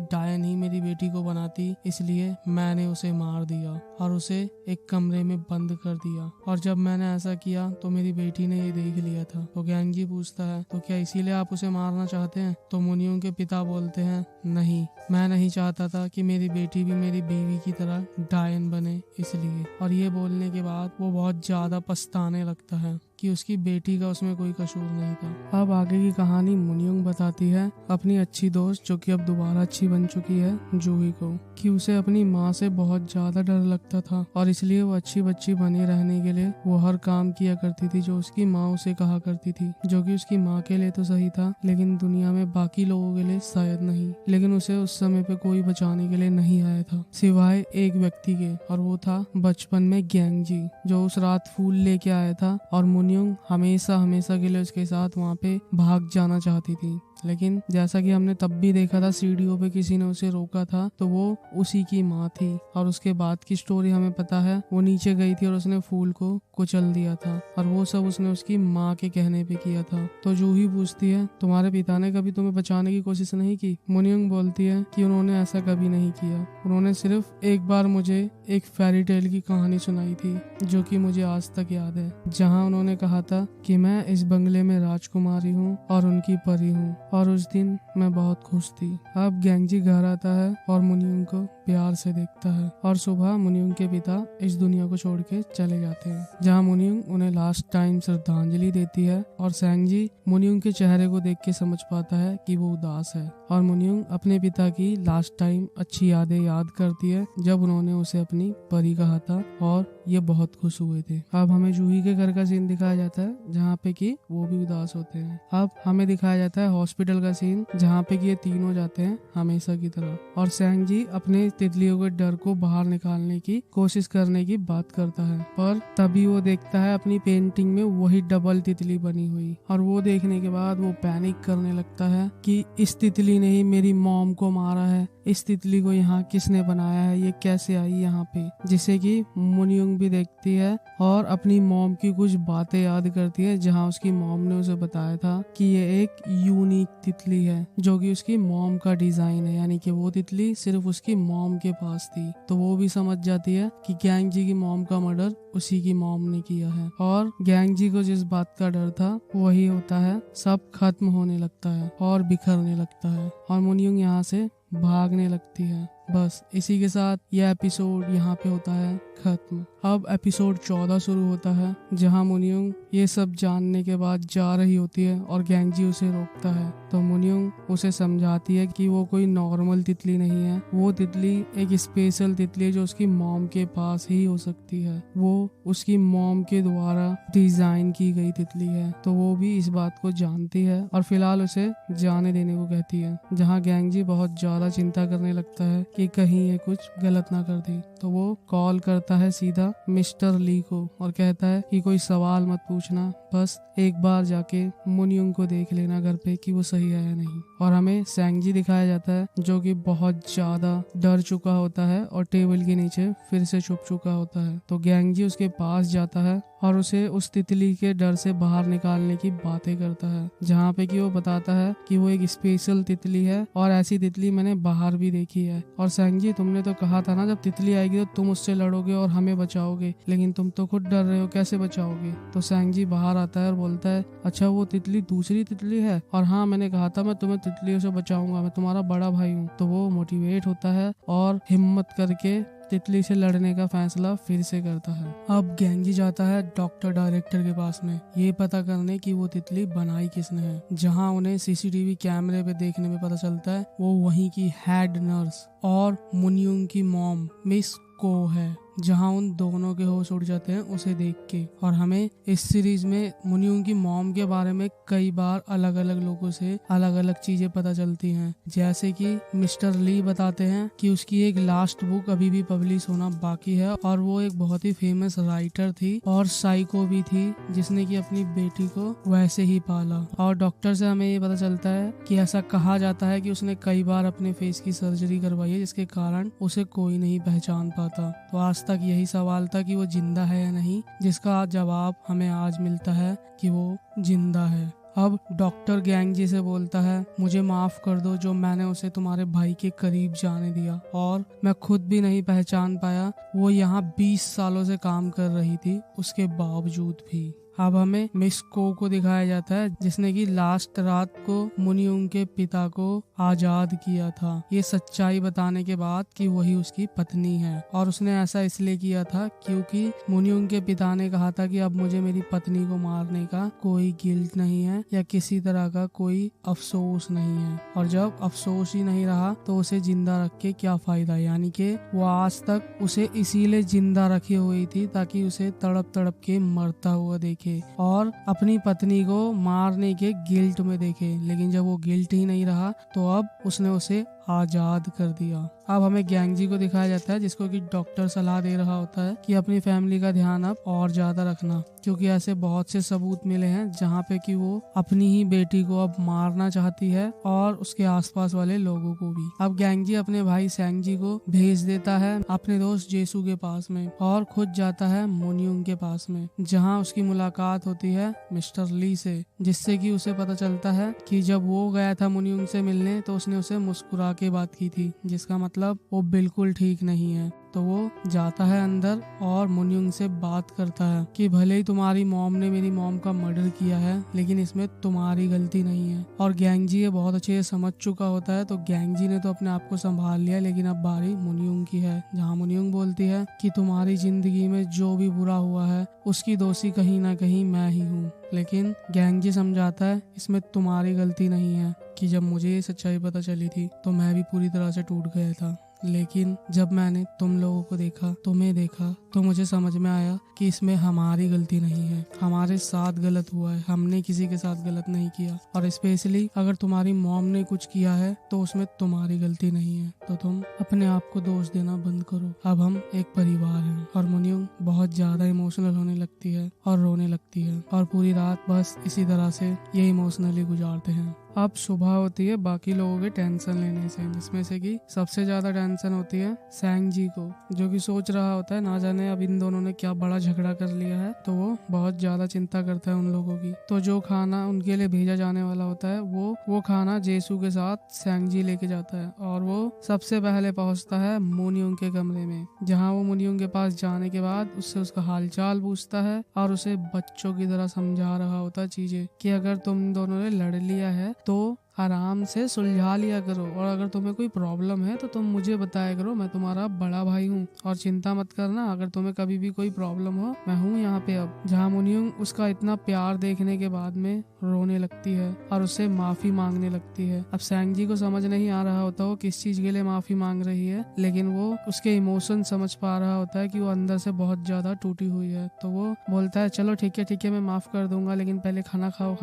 डायन ही मेरी बेटी को बनाती, इसलिए मैंने उसे मार दिया और उसे एक कमरे में बंद कर दिया। और जब मैंने ऐसा किया तो मेरी बेटी ने ये देख लिया था। तो गैंगजी पूछता है, तो क्या इसीलिए आप उसे मारना चाहते हैं? तो मुनियोंग के पिता बोलते हैं, नहीं, मैं नहीं चाहता था कि मेरी बेटी भी मेरी बीवी की तरह डायन बने, इसलिए। और ये बोलने के बाद वो बहुत ज्यादा पछताने लगता है कि उसकी बेटी का उसमें कोई कसूर नहीं था। अब आगे की कहानी मुनियोंग बताती है अपनी अच्छी दोस्त, जो कि अब दोबारा अच्छी बन चुकी है, जूही को, कि उसे अपनी माँ से बहुत ज्यादा डर लगता था और इसलिए वो अच्छी बच्ची बनी रहने के लिए वो हर काम किया करती थी जो उसकी माँ उसे कहा करती थी, जो कि उसकी माँ के लिए तो सही था लेकिन दुनिया में बाकी लोगों के लिए शायद नहीं। लेकिन उसे उस समय पे कोई बचाने के लिए नहीं आया था सिवाय एक व्यक्ति के, और वो था बचपन में गैंगजी, जो उस रात फूल लेके आया था और मुनियोंग हमेशा हमेशा के लिए उसके साथ वहाँ पे भाग जाना चाहती थी। लेकिन जैसा कि हमने तब भी देखा था सीढ़ियों पे किसी ने उसे रोका था, तो वो उसी की माँ थी। और उसके बाद की स्टोरी हमें पता है, वो नीचे गई थी और उसने फूल को कुचल दिया था और वो सब उसने उसकी माँ के कहने पे किया था। तो जूही पूछती है, तुम्हारे पिता ने कभी तुम्हें बचाने की कोशिश नहीं की? मुनियोंग बोलती है कि उन्होंने ऐसा कभी नहीं किया, उन्होंने सिर्फ एक बार मुझे एक फेरी टेल की कहानी सुनाई थी जो कि मुझे आज तक याद है, जहाँ उन्होंने कहा था कि मैं इस बंगले में राजकुमारी हूँ और उनकी परी हूँ, और उस दिन मैं बहुत खुश थी। अब गैंगजी घर आता है और मुनियोंग को प्यार से देखता है, और सुबह मुनियोंग के पिता इस दुनिया को छोड़ के चले जाते हैं, जहाँ मुनियोंग उन्हें लास्ट टाइम श्रद्धांजलि देती है। और सैंगजी मुनियोंग के चेहरे को देख के समझ पाता है कि वो उदास है, और मुनियोंग अपने पिता की लास्ट टाइम अच्छी यादें याद करती है जब उन्होंने उसे अपनी परी कहा था और ये बहुत खुश हुए थे। अब हमें जूही के घर का सीन दिखाया जाता है जहाँ पे कि वो भी उदास होते हैं। अब हमें दिखाया जाता है हॉस्पिटल का सीन जहाँ पे कि ये तीनों जाते हैं हमेशा की तरह और सैंग जी अपने तितलियों के डर को बाहर निकालने की कोशिश करने की बात करता है, पर तभी वो देखता है अपनी पेंटिंग में वही डबल तितली बनी हुई और वो देखने के बाद वो पैनिक करने लगता है कि इस तितली ने ही मेरी मॉम को मारा है, इस तितली को यहाँ किसने बनाया है, ये कैसे आई यहाँ पे। जिसे कि मुनयुंग भी देखती है और अपनी मॉम की कुछ बातें याद करती है जहाँ उसकी मॉम ने उसे बताया था कि ये एक यूनिक तितली है जो कि उसकी मॉम का डिजाइन है, यानी कि वो तितली सिर्फ उसकी मॉम के पास थी। तो वो भी समझ जाती है कि गैंग जी की मॉम का मर्डर उसी की मॉम ने किया है और गैंग जी को जिस बात का डर था वही होता है, सब खत्म होने लगता है और बिखरने लगता है और मुनयुंग यहाँ से भागने लगती है। बस इसी के साथ यह एपिसोड यहाँ पे होता है खत्म। अब एपिसोड 14 शुरू होता है जहाँ मुनयुंग ये सब जानने के बाद जा रही होती है और गैंग जी उसे रोकता है। तो मुनयुंग उसे समझाती है कि वो कोई नॉर्मल तितली नहीं है, वो तितली एक स्पेशल तितली है जो उसकी मॉम के पास ही हो सकती है, वो उसकी मॉम के द्वारा डिजाइन की गई तितली है। तो वो भी इस बात को जानती है और फिलहाल उसे जाने देने को कहती है, जहाँ गैंग जी बहुत ज्यादा चिंता करने लगता है कि कहीं ये कुछ गलत ना कर दे। तो वो कॉल करता है सीधा मिस्टर ली को और कहता है कि कोई सवाल मत पूछना, बस एक बार जाके मुनयुंग को देख लेना घर पे कि वो सही है या नहीं। और हमें सैंग जी दिखाया जाता है जो कि बहुत ज्यादा डर चुका होता है और टेबल के नीचे फिर से छुप चुका होता है। तो गैंग जी उसके पास जाता है और उसे उस तितली के डर से बाहर निकालने की बातें करता है, जहाँ पे कि वो बताता है कि वो एक स्पेशल तितली है और ऐसी तितली मैंने बाहर भी देखी है। और सैंग जी तुमने तो कहा था ना जब तितली आएगी तो तुम उससे लड़ोगे और हमें बचाओगे, लेकिन तुम तो खुद डर रहे हो, कैसे बचाओगे। तो सैंग जी बाहर आता है और बोलता है अच्छा वो तितली दूसरी तितली है और हाँ मैंने कहा था मैं तुम्हें तितलियों से बचाऊंगा, मैं तुम्हारा बड़ा भाई हूँ। तो वो मोटिवेट होता है और हिम्मत करके तितली से लड़ने का फैसला फिर से करता है। अब गैंग जी जाता है डॉक्टर डायरेक्टर के पास में ये पता करने की वो तितली बनाई किसने है, जहाँ उन्हें सीसीटीवी कैमरे पे देखने में पता चलता है वो वहीं की हेड नर्स और मुनयुंग की मॉम मिस को है, जहाँ उन दोनों के होश उड़ जाते हैं उसे देख के। और हमें इस सीरीज में मुनयुंग की मॉम के बारे में कई बार अलग अलग लोगों से अलग अलग चीजें पता चलती हैं, जैसे कि मिस्टर ली बताते हैं कि उसकी एक लास्ट बुक अभी भी पब्लिश होना बाकी है और वो एक बहुत ही फेमस राइटर थी और साइको भी थी जिसने कि अपनी बेटी को वैसे ही पाला। और डॉक्टर से हमें ये पता चलता है कि ऐसा कहा जाता है कि उसने कई बार अपने फेस की सर्जरी करवाई है जिसके कारण उसे कोई नहीं पहचान पाता। तो आज तक यही सवाल था कि वो जिंदा है या नहीं, जिसका जवाब हमें आज मिलता है कि वो जिंदा है। अब डॉक्टर गैंग जी से बोलता है मुझे माफ कर दो जो मैंने उसे तुम्हारे भाई के करीब जाने दिया और मैं खुद भी नहीं पहचान पाया, वो यहाँ 20 सालों से काम कर रही थी उसके बावजूद भी। अब हमें मिस को दिखाया जाता है जिसने कि लास्ट रात को मुनयुंग के पिता को आजाद किया था, ये सच्चाई बताने के बाद कि वही उसकी पत्नी है। और उसने ऐसा इसलिए किया था क्योंकि मुनयुंग के पिता ने कहा था कि अब मुझे मेरी पत्नी को मारने का कोई गिल्ट नहीं है या किसी तरह का कोई अफसोस नहीं है, और जब अफसोस ही नहीं रहा तो उसे जिंदा रख के क्या फायदा। यानी कि वो आज तक उसे इसीलिए जिंदा रखी हुई थी ताकि उसे तड़प तड़प के मरता हुआ देखे और अपनी पत्नी को मारने के गिल्ट में देखे, लेकिन जब वो गिल्ट ही नहीं रहा तो अब उसने उसे आजाद कर दिया। अब हमें गैंग जी को दिखाया जाता है जिसको कि डॉक्टर सलाह दे रहा होता है कि अपनी फैमिली का ध्यान अब और ज्यादा रखना, क्योंकि ऐसे बहुत से सबूत मिले हैं जहाँ पे कि वो अपनी ही बेटी को अब मारना चाहती है और उसके आसपास वाले लोगों को भी। अब गैंग जी अपने भाई सैंग जी को भेज देता है अपने दोस्त जेसू के पास में और खुद जाता है मुनयुंग के पास में, जहाँ उसकी मुलाकात होती है मिस्टर ली से, जिससे कि उसे पता चलता है कि जब वो गया था मुनयुंग से मिलने तो उसने उसे मुस्कुरा के बात की थी, जिसका मतलब वो बिल्कुल ठीक नहीं है। तो वो जाता है अंदर और मुनयुंग से बात करता है कि भले ही तुम्हारी मॉम ने मेरी मॉम का मर्डर किया है लेकिन इसमें तुम्हारी गलती नहीं है। और गैंग जी ये बहुत अच्छे से समझ चुका होता है, तो गैंग जी ने तो अपने आप को संभाल लिया, लेकिन अब बारी मुनयुंग की है, जहाँ मुनयुंग बोलती है कि तुम्हारी जिंदगी में जो भी बुरा हुआ है उसकी दोषी कहीं ना कहीं मैं ही हूँ। लेकिन गैंग जी समझाता है इसमें तुम्हारी गलती नहीं है कि जब मुझे ये सच्चाई पता चली थी तो मैं भी पूरी तरह से टूट गया था। लेकिन जब मैंने तुम लोगों को देखा, तुम्हें देखा, तो मुझे समझ में आया कि इसमें हमारी गलती नहीं है, हमारे साथ गलत हुआ है, हमने किसी के साथ गलत नहीं किया। और स्पेशली अगर तुम्हारी मॉम ने कुछ किया है तो उसमें तुम्हारी गलती नहीं है, तो तुम अपने आप को दोष देना बंद करो। अब हम एक परिवार हैं। और मुनियुंग बहुत ज्यादा इमोशनल होने लगती है और रोने लगती है और पूरी रात बस इसी तरह से ये इमोशनली गुजारते हैं। अब सुबह होती है बाकी लोगों के टेंशन लेने से, जिसमें से कि सबसे ज्यादा टेंशन होती है सैंग जी को, जो कि सोच रहा होता है ना जाने अब इन दोनों ने क्या बड़ा झगड़ा कर लिया है। तो वो बहुत ज्यादा चिंता करता है उन लोगों की। तो जो खाना उनके लिए भेजा जाने वाला होता है वो खाना जेसू के साथ सैंग जी लेके जाता है और वो सबसे पहले पहुंचता है मुनियुंग के कमरे में, जहाँ वो मुनियुंग के पास जाने के बाद उससे उसका हालचाल पूछता है और उसे बच्चों की तरह समझा रहा होता है चीजें कि अगर तुम दोनों ने लड़ लिया है तो आराम से सुलझा लिया करो, और अगर तुम्हें कोई प्रॉब्लम है तो तुम मुझे बताया करो, मैं तुम्हारा बड़ा भाई हूँ और चिंता मत करना, अगर तुम्हें कभी भी कोई प्रॉब्लम हो मैं हूँ यहाँ पे। अब जहाँ मुनियुंग उसका इतना प्यार देखने के बाद में रोने लगती है और उससे माफी मांगने लगती है। अब सैंग जी को समझ नहीं आ रहा होता वो किस चीज के लिए माफी मांग रही है, लेकिन वो उसके इमोशन समझ पा रहा होता है कि वो अंदर से बहुत ज्यादा टूटी हुई है। तो वो बोलता है चलो ठीक है मैं माफ कर दूंगा, लेकिन पहले खाना खाओ।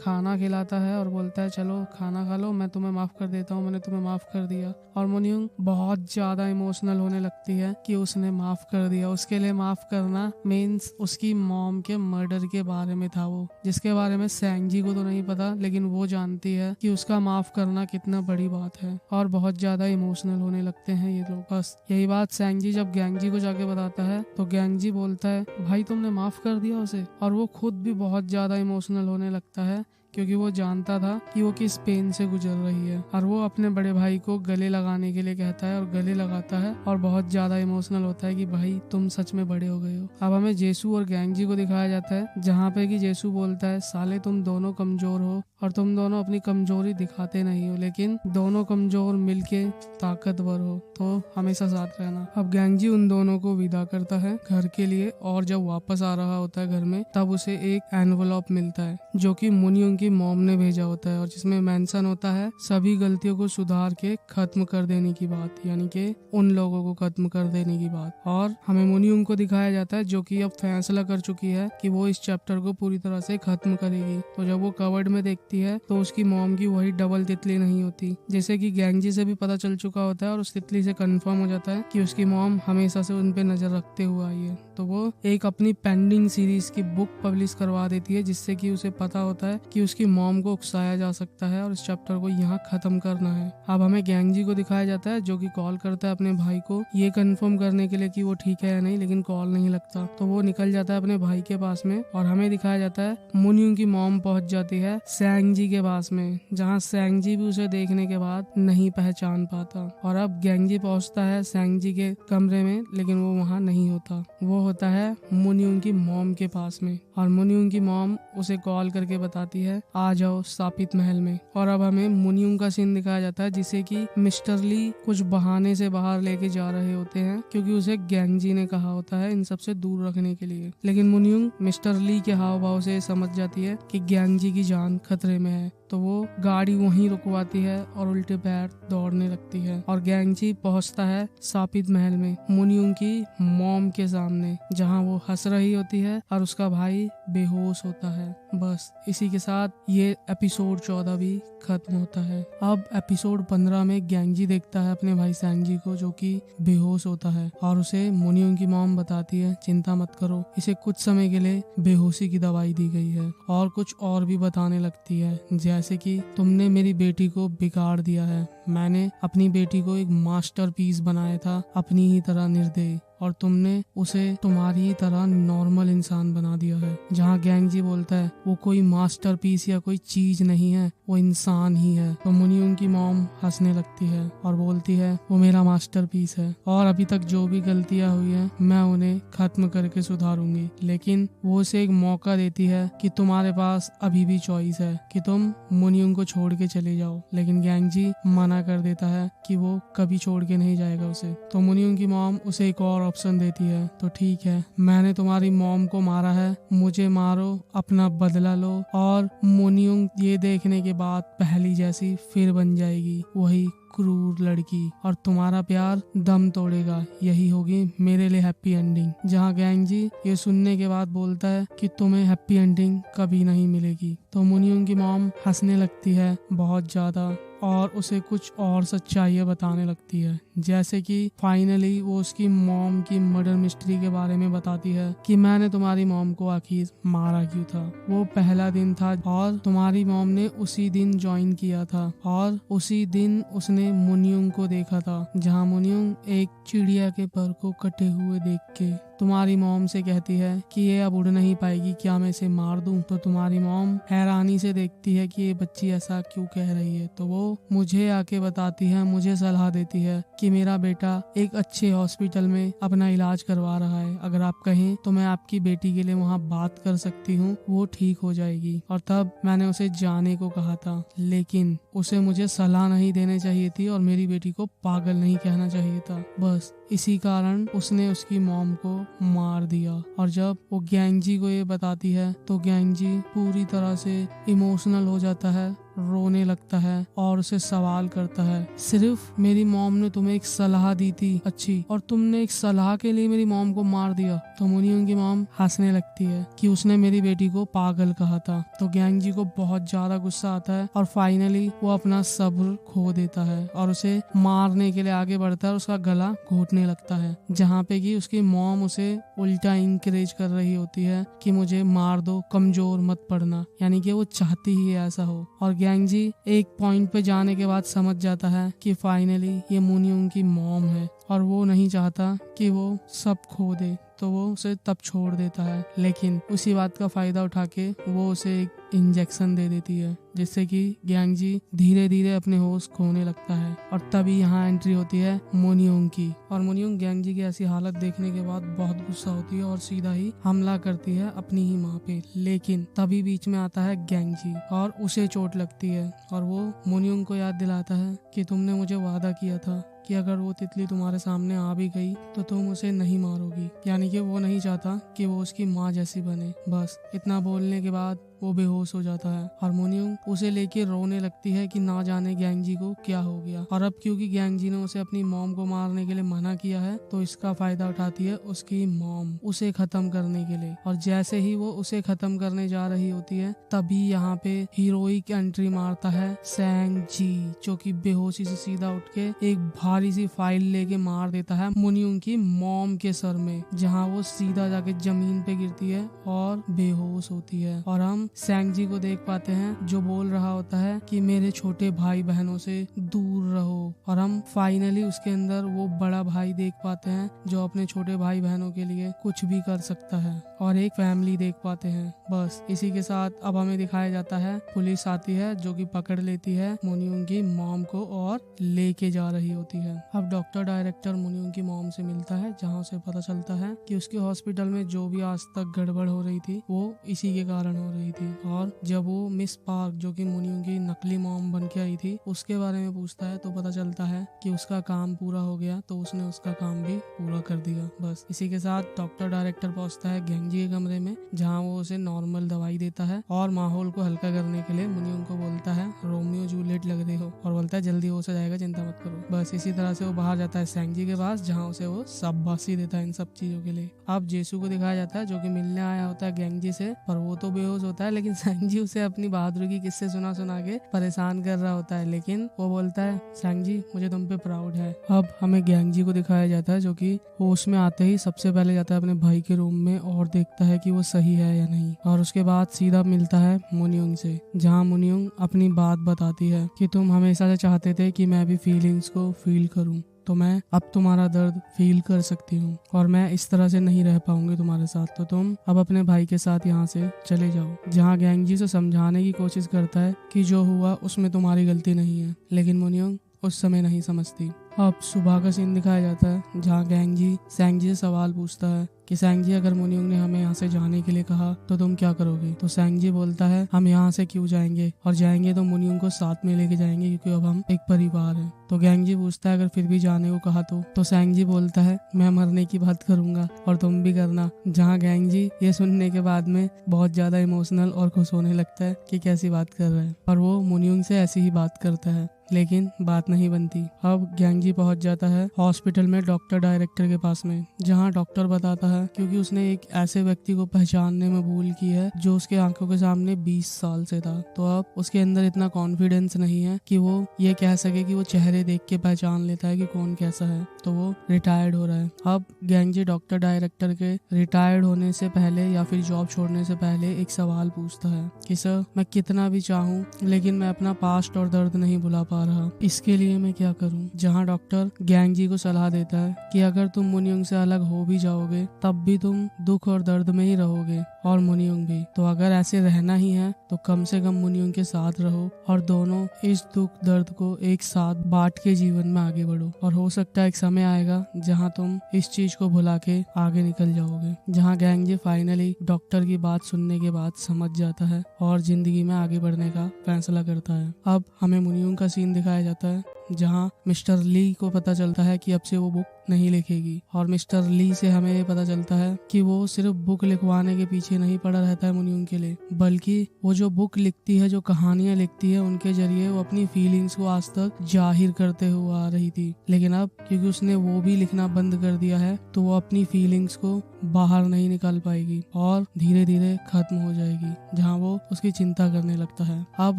खाना खिलाता है और बोलता है चलो खाना खा लो, मैं तुम्हें माफ कर देता हूँ, मैंने तुम्हें माफ कर दिया। और मुनियुंग बहुत ज्यादा इमोशनल होने लगती है कि उसने माफ कर दिया। उसके लिए माफ करना मीन्स उसकी मॉम के मर्डर के बारे में था, वो जिसके बारे में सैंग जी को तो नहीं पता, लेकिन वो जानती है कि उसका माफ करना कितना बड़ी बात है। और बहुत ज्यादा इमोशनल होने लगते हैं ये लोग। बस यही बात सैंग जी जब गैंग जी को जाके बताता है तो गैंग जी बोलता है भाई तुमने माफ कर दिया उसे। और वो खुद भी बहुत ज्यादा इमोशनल होने लगता है क्योंकि वो जानता था कि वो किस पेन से गुजर रही है। और वो अपने बड़े भाई को गले लगाने के लिए कहता है और गले लगाता है और बहुत ज्यादा इमोशनल होता है कि भाई तुम सच में बड़े हो गए हो। अब हमें जेसू और गैंग जी को दिखाया जाता है, जहाँ पे कि जेसू बोलता है साले तुम दोनों कमजोर हो और तुम दोनों अपनी कमजोरी दिखाते नहीं हो, लेकिन दोनों कमजोर मिलके ताकतवर हो, तो हमेशा साथ रहना। अब गैंग जी उन दोनों को विदा करता है घर के लिए, और जब वापस आ रहा होता है घर में तब उसे एक एनवलप मिलता है जो कि मुनियुंग की मॉम ने भेजा होता है और जिसमें मेंशन होता है सभी गलतियों को सुधार के खत्म कर देने की बात, यानी कि उन लोगों को खत्म कर देने की बात। और हमें मुनियुंग को दिखाया जाता है जो कि अब फैसला कर चुकी है कि वो इस चैप्टर को पूरी तरह से खत्म करेगी। तो जब वो कवर्ड में देखती है तो उसकी मॉम की वही डबल तितली नहीं होती, जैसे कि गैंग जी से भी पता चल चुका होता है और उस तितली से कंफर्म हो जाता है कि उसकी मॉम हमेशा से उन पे नजर रखते हुए आई है। तो वो एक अपनी पेंडिंग सीरीज की बुक पब्लिश करवा देती है, जिससे कि उसे पता होता है कि उसकी मॉम को उकसाया जा सकता है और इस चैप्टर को यहाँ खत्म करना है। अब हमें गैंग जी को दिखाया जाता है जो कि कॉल करता है अपने भाई को ये कंफर्म करने के लिए कि वो ठीक है या नहीं, लेकिन कॉल नहीं लगता। तो वो निकल जाता है अपने भाई के पास में और हमें दिखाया जाता है मुनियुंग की मॉम पहुंच जाती है सैंग जी के पास में, जहाँ सैंग जी भी उसे देखने के बाद नहीं पहचान पाता। और अब गैंग जी पहुंचता है सैंग जी के कमरे में, लेकिन वो वहाँ नहीं होता, वो होता है मुनियुंग की मॉम के पास में। और मुनियुंग की मॉम उसे कॉल करके बताती है आ जाओ सापित महल में। और अब हमें मुनियुंग का सीन दिखाया जाता है जिसे कि मिस्टर ली कुछ बहाने से बाहर लेके जा रहे होते हैं, क्योंकि उसे गैंग जी ने कहा होता है इन सब से दूर रखने के लिए। लेकिन मुनियुंग मिस्टर ली के हाव भाव से समझ जाती है कि गैंग जी की जान खतरे में है, तो वो गाड़ी वहीं रुकवाती है और उल्टे पैर दौड़ने लगती है। और गैंग जी पहुंचता है सापित महल में मुनियुंग की मॉम के सामने, जहां वो हंस रही होती है और उसका भाई बेहोश होता है। बस इसी के साथ ये एपिसोड 14 भी खत्म होता है। अब एपिसोड 15 में गैंग जी देखता है अपने भाई सैंग जी को जो कि बेहोश होता है और उसे मुनियुंग की मॉम बताती है चिंता मत करो, इसे कुछ समय के लिए बेहोशी की दवाई दी गई है। और कुछ और भी बताने लगती है, जैसे कि तुमने मेरी बेटी को बिगाड़ दिया है, मैंने अपनी बेटी को एक मास्टरपीस बनाया था अपनी ही तरह निर्दयी, और तुमने उसे तुम्हारी ही तरह नॉर्मल इंसान बना दिया है। जहाँ गैंग जी बोलता है वो कोई मास्टरपीस या कोई चीज नहीं है, वो इंसान ही है। तो मुनियुंग की मॉम हंसने लगती है और बोलती है वो मेरा मास्टरपीस है और अभी तक जो भी गलतियां हुई हैं मैं उन्हें खत्म करके सुधारूंगी। लेकिन वो उसे एक मौका देती है कि तुम्हारे पास अभी भी चॉइस है कि तुम मुनियुंग को छोड़ के चले जाओ, लेकिन गैंग जी मना कर देता है कि वो कभी छोड़ के नहीं जाएगा उसे। तो मुनियुंग की मॉम उसे एक और ऑप्शन देती है, तो ठीक है मैंने तुम्हारी मॉम को मारा है, मुझे मारो, अपना बदला लो। और मुनियुंग ये देखने के बाद पहली जैसी फिर बन जाएगी, वही क्रूर लड़की, और तुम्हारा प्यार दम तोड़ेगा, यही होगी मेरे लिए हैप्पी एंडिंग। जहाँ गैंगजी ये सुनने के बाद बोलता है कि तुम्हें हैप्पी एंडिंग कभी नहीं मिलेगी, तो मुनियोंग की मॉम हंसने लगती है बहुत ज्यादा और उसे कुछ और सच्चाइयाँ बताने लगती है, जैसे कि फाइनली वो उसकी मॉम की मर्डर मिस्ट्री के बारे में बताती है कि मैंने तुम्हारी मॉम को आखिर मारा क्यों था। वो पहला दिन था और तुम्हारी मॉम ने उसी दिन ज्वाइन किया था और उसी दिन उसने मुनियोंग को देखा था, जहाँ मुनियोंग एक चिड़िया के पर को कटे हुए देख के तुम्हारी मॉम से कहती है कि ये अब उड़ नहीं पाएगी, क्या मैं इसे मार दूं? तो तुम्हारी मॉम हैरानी से देखती है कि ये बच्ची ऐसा क्यों कह रही है। तो वो मुझे आके बताती है, मुझे सलाह देती है कि मेरा बेटा एक अच्छे हॉस्पिटल में अपना इलाज करवा रहा है, अगर आप कहें तो मैं आपकी बेटी के लिए वहाँ बात कर सकती हूँ, वो ठीक हो जाएगी। और तब मैंने उसे जाने को कहा था, लेकिन उसे मुझे सलाह नहीं देनी चाहिए थी और मेरी बेटी को पागल नहीं कहना चाहिए था। बस इसी कारण उसने उसकी मॉम को मार दिया। और जब वो गैंगजी को ये बताती है तो गैंगजी पूरी तरह से इमोशनल हो जाता है, रोने लगता है और उसे सवाल करता है, सिर्फ मेरी मॉम ने तुम्हें एक सलाह दी थी अच्छी, और तुमने एक सलाह के लिए मेरी मॉम को मार दिया। तो मुनियोंग की मॉम हंसने लगती है कि उसने मेरी बेटी को पागल कहा था। तो गैंगजी को बहुत ज्यादा गुस्सा आता है और फाइनली वो अपना सब्र खो देता है और उसे मारने के लिए आगे बढ़ता है और उसका गला घोटने लगता है, जहाँ पे कि उसकी मॉम उसे उल्टा इंकरेज कर रही होती है कि मुझे मार दो, कमजोर मत पड़ना, यानी कि वो चाहती ही ऐसा हो। और गैंगजी एक पॉइंट पे जाने के बाद समझ जाता है कि फाइनली ये मुनियोंग की मॉम है और वो नहीं चाहता कि वो सब खो दे, तो वो उसे तब छोड़ देता है। लेकिन उसी बात का फायदा उठा के वो उसे एक इंजेक्शन दे देती है, जिससे कि गैंगजी धीरे धीरे अपने होश खोने लगता है। और तभी यहाँ एंट्री होती है मुनियोंग की, और मुनियोंग गैंगजी की ऐसी हालत देखने के बाद बहुत गुस्सा होती है और सीधा ही हमला करती है अपनी ही माँ पे। लेकिन तभी बीच में आता है गैंगजी और उसे चोट लगती है और वो मुनियोंग को याद दिलाता है कि तुमने मुझे वादा किया था कि अगर वो तितली तुम्हारे सामने आ भी गई तो तुम उसे नहीं मारोगी, यानी कि वो नहीं चाहता कि वो उसकी माँ जैसी बने। बस इतना बोलने के बाद वो बेहोश हो जाता है और मुनियोंग उसे लेके रोने लगती है कि ना जाने गैंगजी को क्या हो गया। और अब क्योंकि गैंगजी ने उसे अपनी मॉम को मारने के लिए मना किया है तो इसका फायदा उठाती है उसकी मॉम उसे खत्म करने के लिए। और जैसे ही वो उसे खत्म करने जा रही होती है तभी यहाँ पे हीरोइक एंट्री मारता है सैंग जी, जो कि बेहोशी से सीधा उठ के एक भारी सी फाइल लेके मार देता है मुनियोंग की मॉम के सर में, जहाँ वो सीधा जाके जमीन पे गिरती है और बेहोश होती है। और हम सैंग जी को देख पाते हैं जो बोल रहा होता है कि मेरे छोटे भाई बहनों से दूर रहो। और हम फाइनली उसके अंदर वो बड़ा भाई देख पाते हैं जो अपने छोटे भाई बहनों के लिए कुछ भी कर सकता है, और एक फैमिली देख पाते हैं। बस इसी के साथ अब हमें दिखाया जाता है पुलिस आती है जो कि पकड़ लेती है मुनियोंग की मॉम को और लेके जा रही होती है। अब डॉक्टर डायरेक्टर मुनियोंग की मॉम से मिलता है, जहाँ उसे पता चलता है कि उसके हॉस्पिटल में जो भी आज तक गड़बड़ हो रही थी वो इसी के कारण हो रही थी। और जब वो मिस पार्क जो कि मुनियोंग की नकली मॉम बन के आई थी उसके बारे में पूछता है तो पता चलता है कि उसका काम पूरा हो गया, तो उसने उसका काम भी पूरा कर दिया। बस इसी के साथ डॉक्टर डायरेक्टर पहुंचता है गैंगजी के कमरे में, जहाँ वो उसे नॉर्मल दवाई देता है और माहौल को हल्का करने के लिए मुनियोंग को बोलता है रोमियो जूलियट लग रहे हो, और बोलता है जल्दी हो जाएगा, चिंता मत करो। बस इसी तरह से वो बाहर जाता है सैंग जी के पास, जहाँ उसे वो शाबाशी देता है इन सब चीजों के लिए। अब जेसू को दिखाया जाता है जो कि मिलने आया होता है गैंगजी से, पर वो तो बेहोश होता है, लेकिन सैंग जी उसे अपनी बहादुरी की किस्से सुना सुना के परेशान कर रहा होता है। लेकिन वो बोलता है सैंग जी मुझे तुम पे प्राउड है। अब हमें गैंगजी को दिखाया जाता है जो कि होश में आते ही सबसे पहले जाता है अपने भाई के रूम में और देखता है कि वो सही है या नहीं, और उसके बाद सीधा मिलता है मुनियोंग से, जहाँ मुनियोंग अपनी बात बताती है कि तुम हमेशा से चाहते थे कि मैं भी फीलिंग्स को फील करूं, तो मैं अब तुम्हारा दर्द फील कर सकती हूँ और मैं इस तरह से नहीं रह पाऊंगी तुम्हारे साथ, तो तुम अब अपने भाई के साथ यहाँ से चले जाओ। जहाँ गैंगजी से समझाने की कोशिश करता है कि जो हुआ उसमें तुम्हारी गलती नहीं है, लेकिन मुनियोंग उस समय नहीं समझती। अब सुबह का सीन दिखाया जाता है जहाँ गैंगजी सैंग जी से सवाल पूछता है कि सैंगजी अगर मुनियुंग ने हमें यहाँ से जाने के लिए कहा तो तुम क्या करोगे। तो सैंगजी बोलता है हम यहाँ से क्यों जाएंगे, और जाएंगे तो मुनियुंग को साथ में लेके जाएंगे क्योंकि अब हम एक परिवार हैं। तो गैंगजी पूछता है अगर फिर भी जाने को कहा तो सैंगजी बोलता है मैं मरने की बात करूंगा और तुम भी करना। जहाँ गैंगजी ये सुनने के बाद में बहुत ज्यादा इमोशनल और खुश होने लगता है कि कैसी बात कर रहा है, और वो मुनियुंग से ऐसी ही बात करता है, लेकिन बात नहीं बनती। अब गैंगजी पहुंच जाता है हॉस्पिटल में डॉक्टर डायरेक्टर के पास में, जहां डॉक्टर बताता है क्योंकि उसने एक ऐसे व्यक्ति को पहचानने में भूल की है जो उसके आंखों के सामने 20 साल से था। तो अब उसके अंदर इतना कॉन्फिडेंस नहीं है कि वो ये कह सके कि वो चेहरे देख के पहचान लेता है कि कौन कैसा है, तो वो रिटायर्ड हो रहा है। अब गैंगजी डॉक्टर डायरेक्टर के रिटायर्ड होने से पहले या फिर जॉब छोड़ने से पहले एक सवाल पूछता है कि सर मैं कितना भी चाहूँ लेकिन मैं अपना पास्ट और दर्द नहीं भुला पा रहा, इसके लिए मैं क्या करूं। जहां डॉक्टर गैंगजी को सलाह देता है कि अगर तुम मुनियुंग से अलग हो भी जाओगे तब भी तुम दुख और दर्द में ही रहोगे और मुनियुंग भी, तो अगर ऐसे रहना ही है तो कम से कम मुनियुंग के साथ रहो और दोनों इस दुख दर्द को एक साथ बांट के जीवन में आगे बढ़ो, और हो सकता है एक समय आएगा जहां तुम इस चीज को भुला के आगे निकल जाओगे। जहां गैंगजी फाइनली डॉक्टर की बात सुनने के बाद समझ जाता है और जिंदगी में आगे बढ़ने का फैसला करता है। अब हमें मुनियुंग का सीन दिखाया जाता है जहां मिस्टर ली को पता चलता है कि अब से वो बुक नहीं लिखेगी, और मिस्टर ली से हमें ये पता चलता है कि वो सिर्फ बुक लिखवाने के पीछे नहीं पड़ा रहता है मुनियुंग के लिए, बल्कि वो जो बुक लिखती है, जो कहानियां लिखती है, उनके जरिए वो अपनी फीलिंग्स को आज तक जाहिर करते हुए आ रही थी। लेकिन अब क्योंकि उसने वो भी लिखना बंद कर दिया है तो वो अपनी फीलिंग्स को बाहर नहीं निकाल पाएगी और धीरे धीरे खत्म हो जाएगी, जहाँ वो उसकी चिंता करने लगता है। अब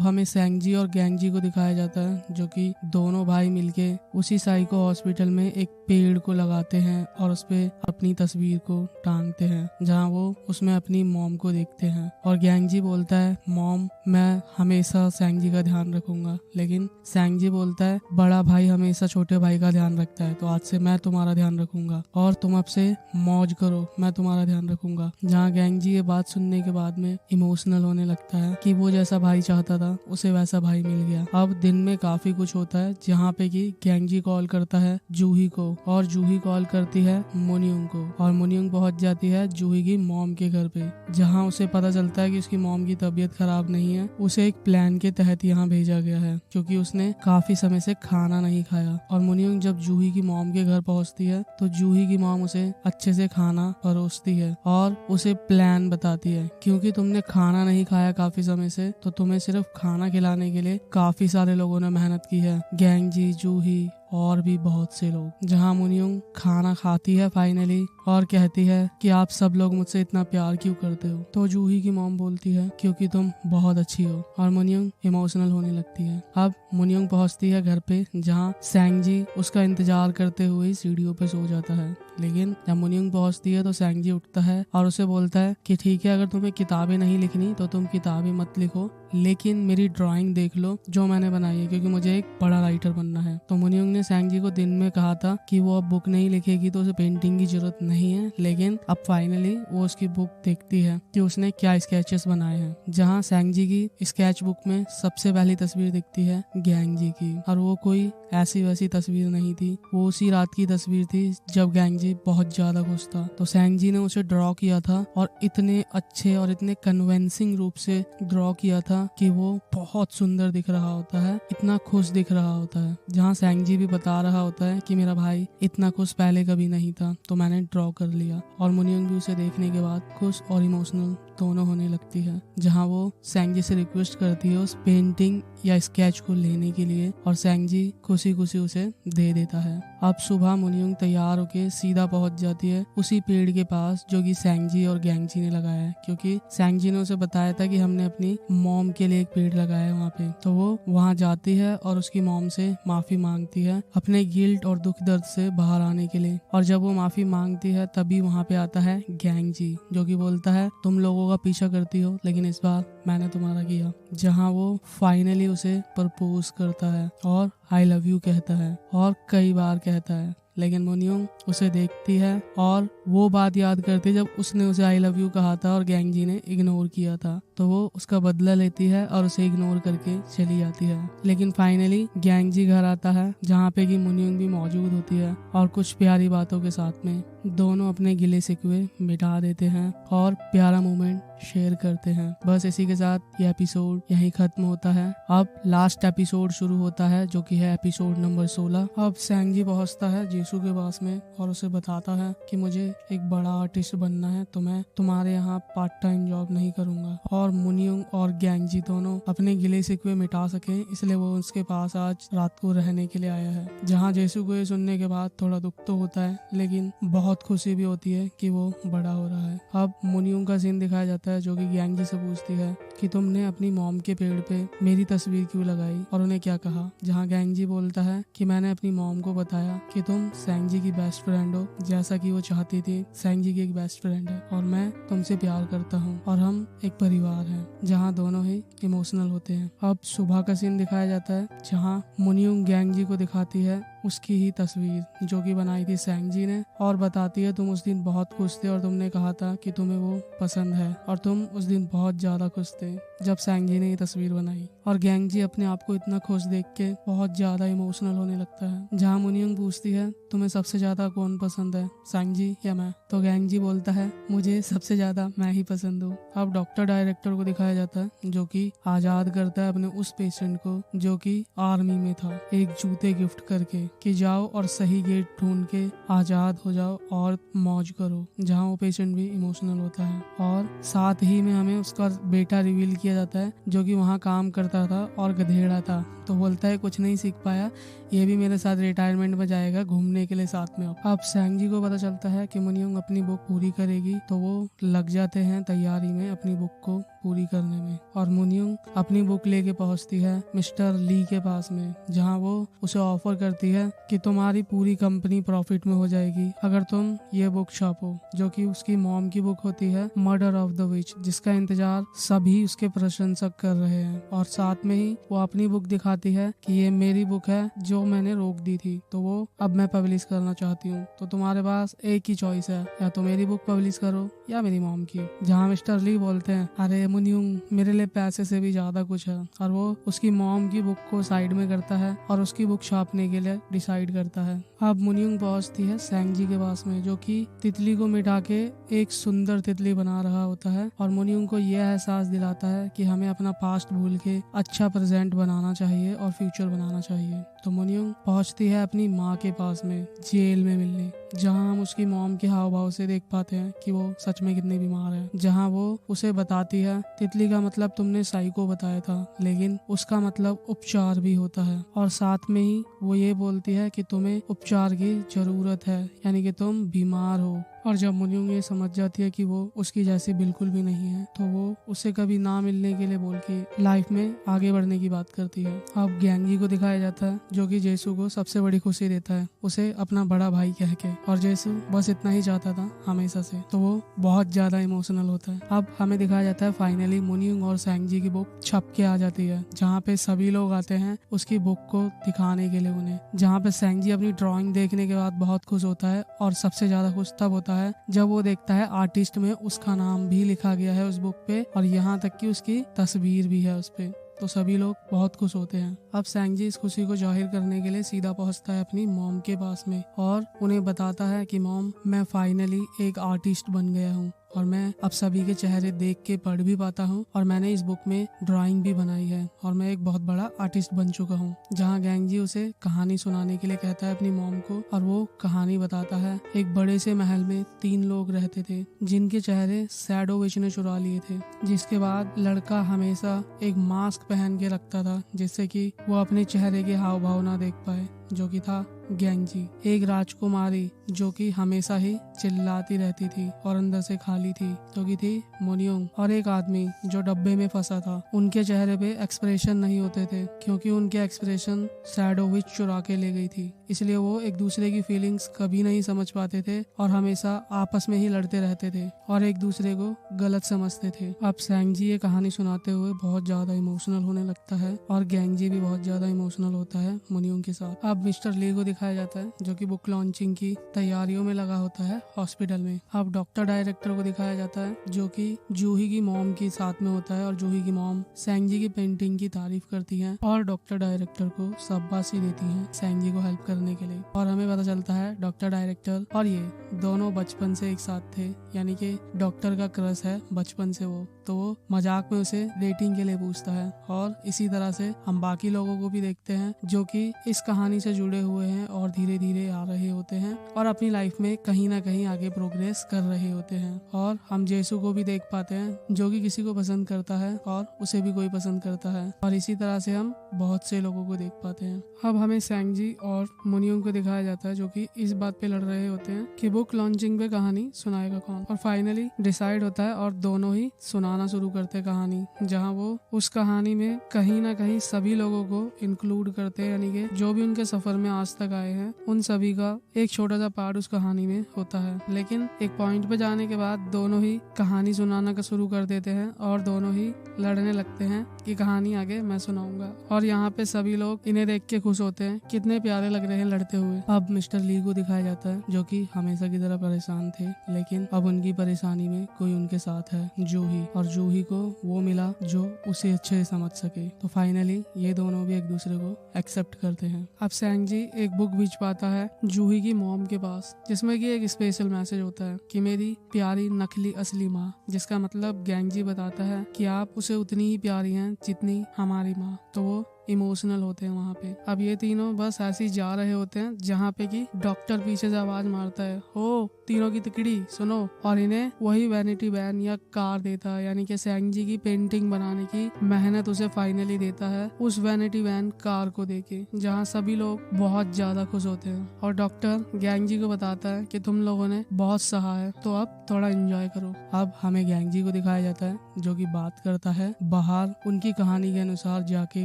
हमें सैंगजी और गैंगजी को दिखाया जाता है जो कि दोनों भाई मिलके उसी साइको हॉस्पिटल में एक पेड़ को लगाते हैं और उस पे अपनी तस्वीर को टांगते हैं, जहाँ वो उसमें अपनी मॉम को देखते हैं। और गैंगजी बोलता है मॉम मैं हमेशा सैंगजी का ध्यान रखूंगा, लेकिन सैंगजी बोलता है बड़ा भाई हमेशा छोटे भाई का ध्यान रखता है, तो आज से मैं तुम्हारा ध्यान रखूंगा और तुम अब से मौज करो, मैं तुम्हारा ध्यान रखूंगा। जहाँ गैंगजी ये बात सुनने के बाद में इमोशनल होने लगता है कि वो जैसा भाई चाहता था उसे वैसा भाई मिल गया। अब दिन में काफी कुछ होता है जहाँ पे कि गैंगजी कॉल करता है जूही को और जूही कॉल करती है मुनियुंग को, और मुनियुंग पहुंच जाती है जूही की मॉम के घर पे, जहाँ उसे पता चलता है कि उसकी मॉम की तबीयत खराब नहीं है, उसे एक प्लान के तहत यहाँ भेजा गया है क्योंकि उसने काफी समय से खाना नहीं खाया। और मुनियुंग जब जूही की मॉम के घर पहुँचती है तो जूही की मॉम उसे अच्छे से खाना परोसती है और उसे प्लान बताती है क्योंकि तुमने खाना नहीं खाया काफी समय से, तो तुम्हें सिर्फ खाना खिलाने के लिए काफी सारे लोगों ने मेहनत की है, गैंगजी, जूही और भी बहुत से लोग। जहाँ मुनियुंग खाना खाती है फाइनली और कहती है कि आप सब लोग मुझसे इतना प्यार क्यों करते हो, तो जूही की मॉम बोलती है क्योंकि तुम बहुत अच्छी हो, और मुनियुंग इमोशनल होने लगती है। अब मुनियुंग पहुंचती है घर पे जहाँ सैंगजी उसका इंतजार करते हुए सीढ़ियों पे सो जाता है, लेकिन जब मुनियुंग पहुंचती है तो सैंगजी उठता है और उसे बोलता है कि ठीक है अगर तुम्हें किताबें नहीं लिखनी तो तुम किताबें मत लिखो, लेकिन मेरी ड्राइंग देख लो जो मैंने बनाई है क्योंकि मुझे एक बड़ा राइटर बनना है। तो मुनियुंग ने सैंगजी को दिन में कहा था कि वो अब बुक नहीं लिखेगी तो उसे पेंटिंग की जरूरत नहीं है, लेकिन अब फाइनली वो उसकी बुक देखती है कि उसने क्या स्केचेस बनाए हैं। जहाँ सैंगजी की स्केच बुक में सबसे पहली तस्वीर दिखती है गैंगजी की, और वो कोई ऐसी वैसी तस्वीर नहीं थी, वो उसी रात की तस्वीर थी जब गैंगजी बहुत ज्यादा खुश था। तो सैंगजी ने उसे ड्रॉ किया था और इतने अच्छे और इतने कन्विंसिंग रूप से ड्रॉ किया था कि वो बहुत सुंदर दिख रहा होता है, इतना खुश दिख रहा होता है। जहाँ सैंगजी भी बता रहा होता है कि मेरा भाई इतना खुश पहले कभी नहीं था तो मैंने ड्रॉ कर लिया, और मुनियुंग भी उसे देखने के बाद खुश और इमोशनल दोनों होने लगती है। जहाँ वो सैंगजी से रिक्वेस्ट करती है उस पेंटिंग या स्केच को लेने के लिए, और सैंगजी खुशी खुशी उसे दे देता है। अब सुबह मुनियुंग तैयार होके सीधा पहुंच जाती है उसी पेड़ के पास जो कि सैंगजी और गैंगजी ने लगाया है, क्योंकि सैंगजी ने उसे बताया था कि हमने अपनी मॉम के लिए एक पेड़ लगाया है वहाँ पे। तो वो वहाँ जाती है और उसकी मॉम से माफी मांगती है अपने गिल्ट और दुख दर्द से बाहर आने के लिए, और जब वो माफी मांगती है तभी वहाँ पे आता है गैंगजी जो कि बोलता है तुम लोगों का पीछा करती हो लेकिन इस बार मैंने तुम्हारा किया। जहाँ वो फाइनली उसे प्रपोज करता है और आई लव यू कहता है और कई बार कहता है, लेकिन मुनियुंग उसे देखती है और वो बात याद करती है जब उसने उसे आई लव यू कहा था और गैंगजी ने इग्नोर किया था, तो वो उसका बदला लेती है और उसे इग्नोर करके चली जाती है। लेकिन फाइनली गैंगजी घर आता है जहाँ पे कि मुनियुंग भी मौजूद होती है और कुछ प्यारी बातों के साथ में दोनों अपने गिले शिकवे मिटा देते हैं और प्यारा मोमेंट शेयर करते हैं। बस इसी के साथ ये एपिसोड यहीं खत्म होता है। अब लास्ट एपिसोड शुरू होता है जो कि है एपिसोड नंबर 16। अब सैंजी पहुंचता है जीसू के पास में और उसे बताता है कि मुझे एक बड़ा आर्टिस्ट बनना है, तो मैं तुम्हारे यहाँ पार्ट टाइम जॉब नहीं करूंगा। और मुनियुंग और गैंगजी दोनों अपने गिले शिकवे मिटा सके इसलिए वो उसके पास आज रात को रहने के लिए आया है। जहाँ जीसू को ये सुनने के बाद थोड़ा दुख तो होता है लेकिन बहुत खुशी भी होती है कि वो बड़ा हो रहा है। अब मुनियुंग का सीन दिखाया जाता है जो कि गैंगजी से पूछती है कि तुमने अपनी मॉम के पेड़ पे मेरी तस्वीर क्यों लगाई और उन्हें क्या कहा। जहाँ गैंगजी बोलता है कि मैंने अपनी मॉम को बताया कि तुम सैंजी की बेस्ट फ्रेंड हो, जैसा कि वो चाहती थी। सैंजी की एक बेस्ट फ्रेंड है और मैं तुमसे प्यार करता हूँ और हम एक परिवार हैं। जहाँ दोनों ही इमोशनल होते हैं। अब सुबह का सीन दिखाया जाता है जहाँ मुनियुंग गैंगजी को दिखाती है उसकी ही तस्वीर जो कि बनाई थी सैंजी ने और बताती है तुम उस दिन बहुत खुश थे और तुमने कहा था कि तुम्हें वो पसंद है और तुम उस दिन बहुत ज्यादा खुश थे जब सैंजी ने ये तस्वीर बनाई। और गैंगजी अपने आप को इतना खुश देख के बहुत ज्यादा इमोशनल होने लगता है। जहाँ मुनियुंग पूछती है तुम्हें सबसे ज्यादा कौन पसंद है, सैंजी या मैं, तो गैंगजी बोलता है मुझे सबसे ज्यादा मैं ही पसंद हूँ। अब डॉक्टर डायरेक्टर को दिखाया जाता है जो कि आजाद करता है अपने उस पेशेंट को जो कि आर्मी में था एक जूते गिफ्ट करके कि जाओ और सही गेट ढूंढ के आजाद हो जाओ और मौज करो। जहाँ वो पेशेंट भी इमोशनल होता है और साथ ही में हमें उसका बेटा रिवील किया जाता है जो कि वहाँ काम करता था और गधेड़ा था। तो बोलता है कुछ नहीं सीख पाया, ये भी मेरे साथ रिटायरमेंट में जाएगा घूमने के लिए साथ में। अब सैंजी को पता चलता है कि मुनियुंग अपनी बुक पूरी करेगी तो वो लग जाते हैं तैयारी में अपनी बुक को पूरी करने में। और मुनियुंग अपनी बुक लेके पहुंचती है मिस्टर ली के पास में जहां वो उसे ऑफर करती है कि तुम्हारी पूरी कंपनी प्रॉफिट में हो जाएगी अगर तुम ये बुक छापो, जो कि उसकी मॉम की बुक होती है मर्डर ऑफ द विच, जिसका इंतजार सभी उसके प्रशंसक कर रहे हैं। और साथ में ही वो अपनी बुक दिखाती है कि ये मेरी बुक है जो मैंने रोक दी थी, तो वो अब मैं पब्लिश करना चाहती हूँ, तो तुम्हारे पास एक ही चॉइस है, या तो मेरी बुक पब्लिश करो या मेरी मॉम की। जहाँ मिस्टर ली बोलते हैं अरे मुनियुंग मेरे लिए पैसे से भी ज्यादा कुछ है, और वो उसकी मॉम की बुक को साइड में करता है और उसकी बुक छापने के लिए डिसाइड करता है। अब मुनियुंग पहुंचती है सैंजी के पास में जो कि तितली को मिटा के एक सुंदर तितली बना रहा होता है और मुनियुंग को यह एहसास दिलाता है कि हमें अपना पास्ट भूल के अच्छा प्रेजेंट बनाना चाहिए और फ्यूचर बनाना चाहिए। तो मुनियुंग पहुंचती है अपनी माँ के पास में जेल में मिलने, जहां हम उसकी मॉम के हाव भाव से देख पाते हैं कि वो सच में कितनी बीमार है। जहां वो उसे बताती है तितली का मतलब तुमने साइको बताया था लेकिन उसका मतलब उपचार भी होता है, और साथ में ही वो ये बोलती है कि तुम्हें उपचार की जरूरत है, यानी कि तुम बीमार हो। और जब मुनियुंग ये समझ जाती है कि वो उसकी जैसी बिल्कुल भी नहीं है तो वो उसे कभी ना मिलने के लिए बोल के लाइफ में आगे बढ़ने की बात करती है। अब गैंगी को दिखाया जाता है जो कि जेसू को सबसे बड़ी खुशी देता है उसे अपना बड़ा भाई कह के, और जेसू बस इतना ही चाहता था हमेशा से, तो वो बहुत ज्यादा इमोशनल होता है। अब हमें दिखाया जाता है फाइनली मुनियुंग और सैंजी की बुक छप के आ जाती है जहाँ पे सभी लोग आते हैं उसकी बुक को दिखाने के लिए उन्हें, जहाँ पे सैंजी अपनी ड्राइंग देखने के बाद बहुत खुश होता है और सबसे ज्यादा खुश तब होता है जब वो देखता है आर्टिस्ट में उसका नाम भी लिखा गया है उस बुक पे और यहाँ तक कि उसकी तस्वीर भी है उस पे, तो सभी लोग बहुत खुश होते हैं। अब सैंजी इस खुशी को जाहिर करने के लिए सीधा पहुंचता है अपनी मॉम के पास में और उन्हें बताता है कि मॉम मैं फाइनली एक आर्टिस्ट बन गया हूँ और मैं अब सभी के चेहरे देख के पढ़ भी पाता हूँ और मैंने इस बुक में ड्राइंग भी बनाई है और मैं एक बहुत बड़ा आर्टिस्ट बन चुका हूँ। जहाँ गैंगजी उसे कहानी सुनाने के लिए कहता है अपनी मॉम को और वो कहानी बताता है। एक बड़े से महल में 3 लोग रहते थे जिनके चेहरे शैडो विच ने चुरा लिए थे, जिसके बाद लड़का हमेशा एक मास्क पहन के रखता था जिससे कि वो अपने चेहरे के हाव भाव ना देख पाए, जो कि था गैंगजी। एक राजकुमारी जो कि हमेशा ही चिल्लाती रहती थी और अंदर से खाली थी, जो कि थी मुनियुंग। और एक आदमी जो डब्बे में फंसा था, उनके चेहरे पे एक्सप्रेशन नहीं होते थे क्योंकि उनके एक्सप्रेशन शैडो विच चुरा के ले गई थी, इसलिए वो एक दूसरे की फीलिंग्स कभी नहीं समझ पाते थे और हमेशा आपस में ही लड़ते रहते थे और एक दूसरे को गलत समझते थे। अब सैंजी ये कहानी सुनाते हुए बहुत ज्यादा इमोशनल होने लगता है और गैंगजी भी बहुत ज्यादा इमोशनल होता है मुनियुंग के साथ। अब मिस्टर ली को दिखाया जाता है जो कि बुक लॉन्चिंग की तैयारियों में लगा होता है हॉस्पिटल में। अब डॉक्टर डायरेक्टर को दिखाया जाता है जो कि जूही की मॉम के साथ में होता है और जूही की मॉम सैंगजी की पेंटिंग की तारीफ करती है और डॉक्टर डायरेक्टर को शाबाशी देती है सैंगजी को हेल्प करने के लिए। और हमें पता चलता है डॉक्टर डायरेक्टर और ये दोनों बचपन से एक साथ थे, यानी कि डॉक्टर का क्रश है बचपन से वो, तो वो मजाक में उसे डेटिंग के लिए पूछता है। और इसी तरह से हम बाकी लोगों को भी देखते हैं जो कि इस कहानी से जुड़े हुए हैं और धीरे धीरे आ रहे होते हैं और अपनी लाइफ में कहीं ना कहीं आगे प्रोग्रेस कर रहे होते हैं। और हम जेसू को भी देख पाते हैं जो कि किसी को पसंद करता है और उसे भी कोई पसंद करता है, और इसी तरह से हम बहुत से लोगों को देख पाते हैं। अब हमें सैंगजी और मुनियोंग को दिखाया जाता है जो कि इस बात पे लड़ रहे होते हैं कि बुक लॉन्चिंग पे कहानी सुनाएगा कौन, और फाइनली डिसाइड होता है और दोनों ही सुनाना शुरू करते हैं कहानी, जहां वो उस कहानी में कहीं ना कहीं सभी लोगों को इंक्लूड करते हैं, यानी कि जो भी उनके सफर में आज तक आए हैं उन सभी का एक छोटा सा पार्ट उस कहानी में होता है। लेकिन एक पॉइंट पे जाने के बाद दोनों ही कहानी सुनाना का शुरू कर देते हैं और दोनों ही लड़ने लगते हैं कि कहानी आगे मैं सुनाऊंगा। और यहाँ पे सभी लोग इन्हें देख के खुश होते हैं, कितने प्यारे लग रहे हैं लड़ते हुए। अब मिस्टर ली को दिखाया जाता है जो कि हमेशा की तरह परेशान थे, लेकिन अब उनकी परेशानी में कोई उनके साथ है, जूही, और जूही को वो मिला जो उसे अच्छे से समझ सके। तो फाइनली ये दोनों भी एक दूसरे को एक्सेप्ट करते हैं। अब सैंगजी एक बुक भेज पाता है जूही की मॉम के पास, जिसमें कि एक स्पेशल मैसेज होता है कि मेरी प्यारी नकली असली माँ, जिसका मतलब गैंगजी बताता है कि आप उसे उतनी ही प्यारी हैं जितनी हमारी माँ। तो वो इमोशनल होते हैं वहाँ पे। अब ये तीनों बस ऐसे ही जा रहे होते हैं जहाँ पे कि डॉक्टर पीछे से आवाज मारता है, ओ तीनों की तिकड़ी सुनो, और इन्हें वही वैनिटी वैन या कार देता है, यानी कि सैंगजी की पेंटिंग बनाने की मेहनत उसे फाइनली देता है उस वैनिटी वैन कार को देके, जहाँ सभी लोग बहुत ज्यादा खुश होते हैं। और डॉक्टर गैंगजी को बताता है कि तुम लोगों ने बहुत सहा है, तो अब थोड़ा एंजॉय करो। अब हमें गैंगजी को दिखाया जाता है जो कि बात करता है बाहर उनकी कहानी के अनुसार जाके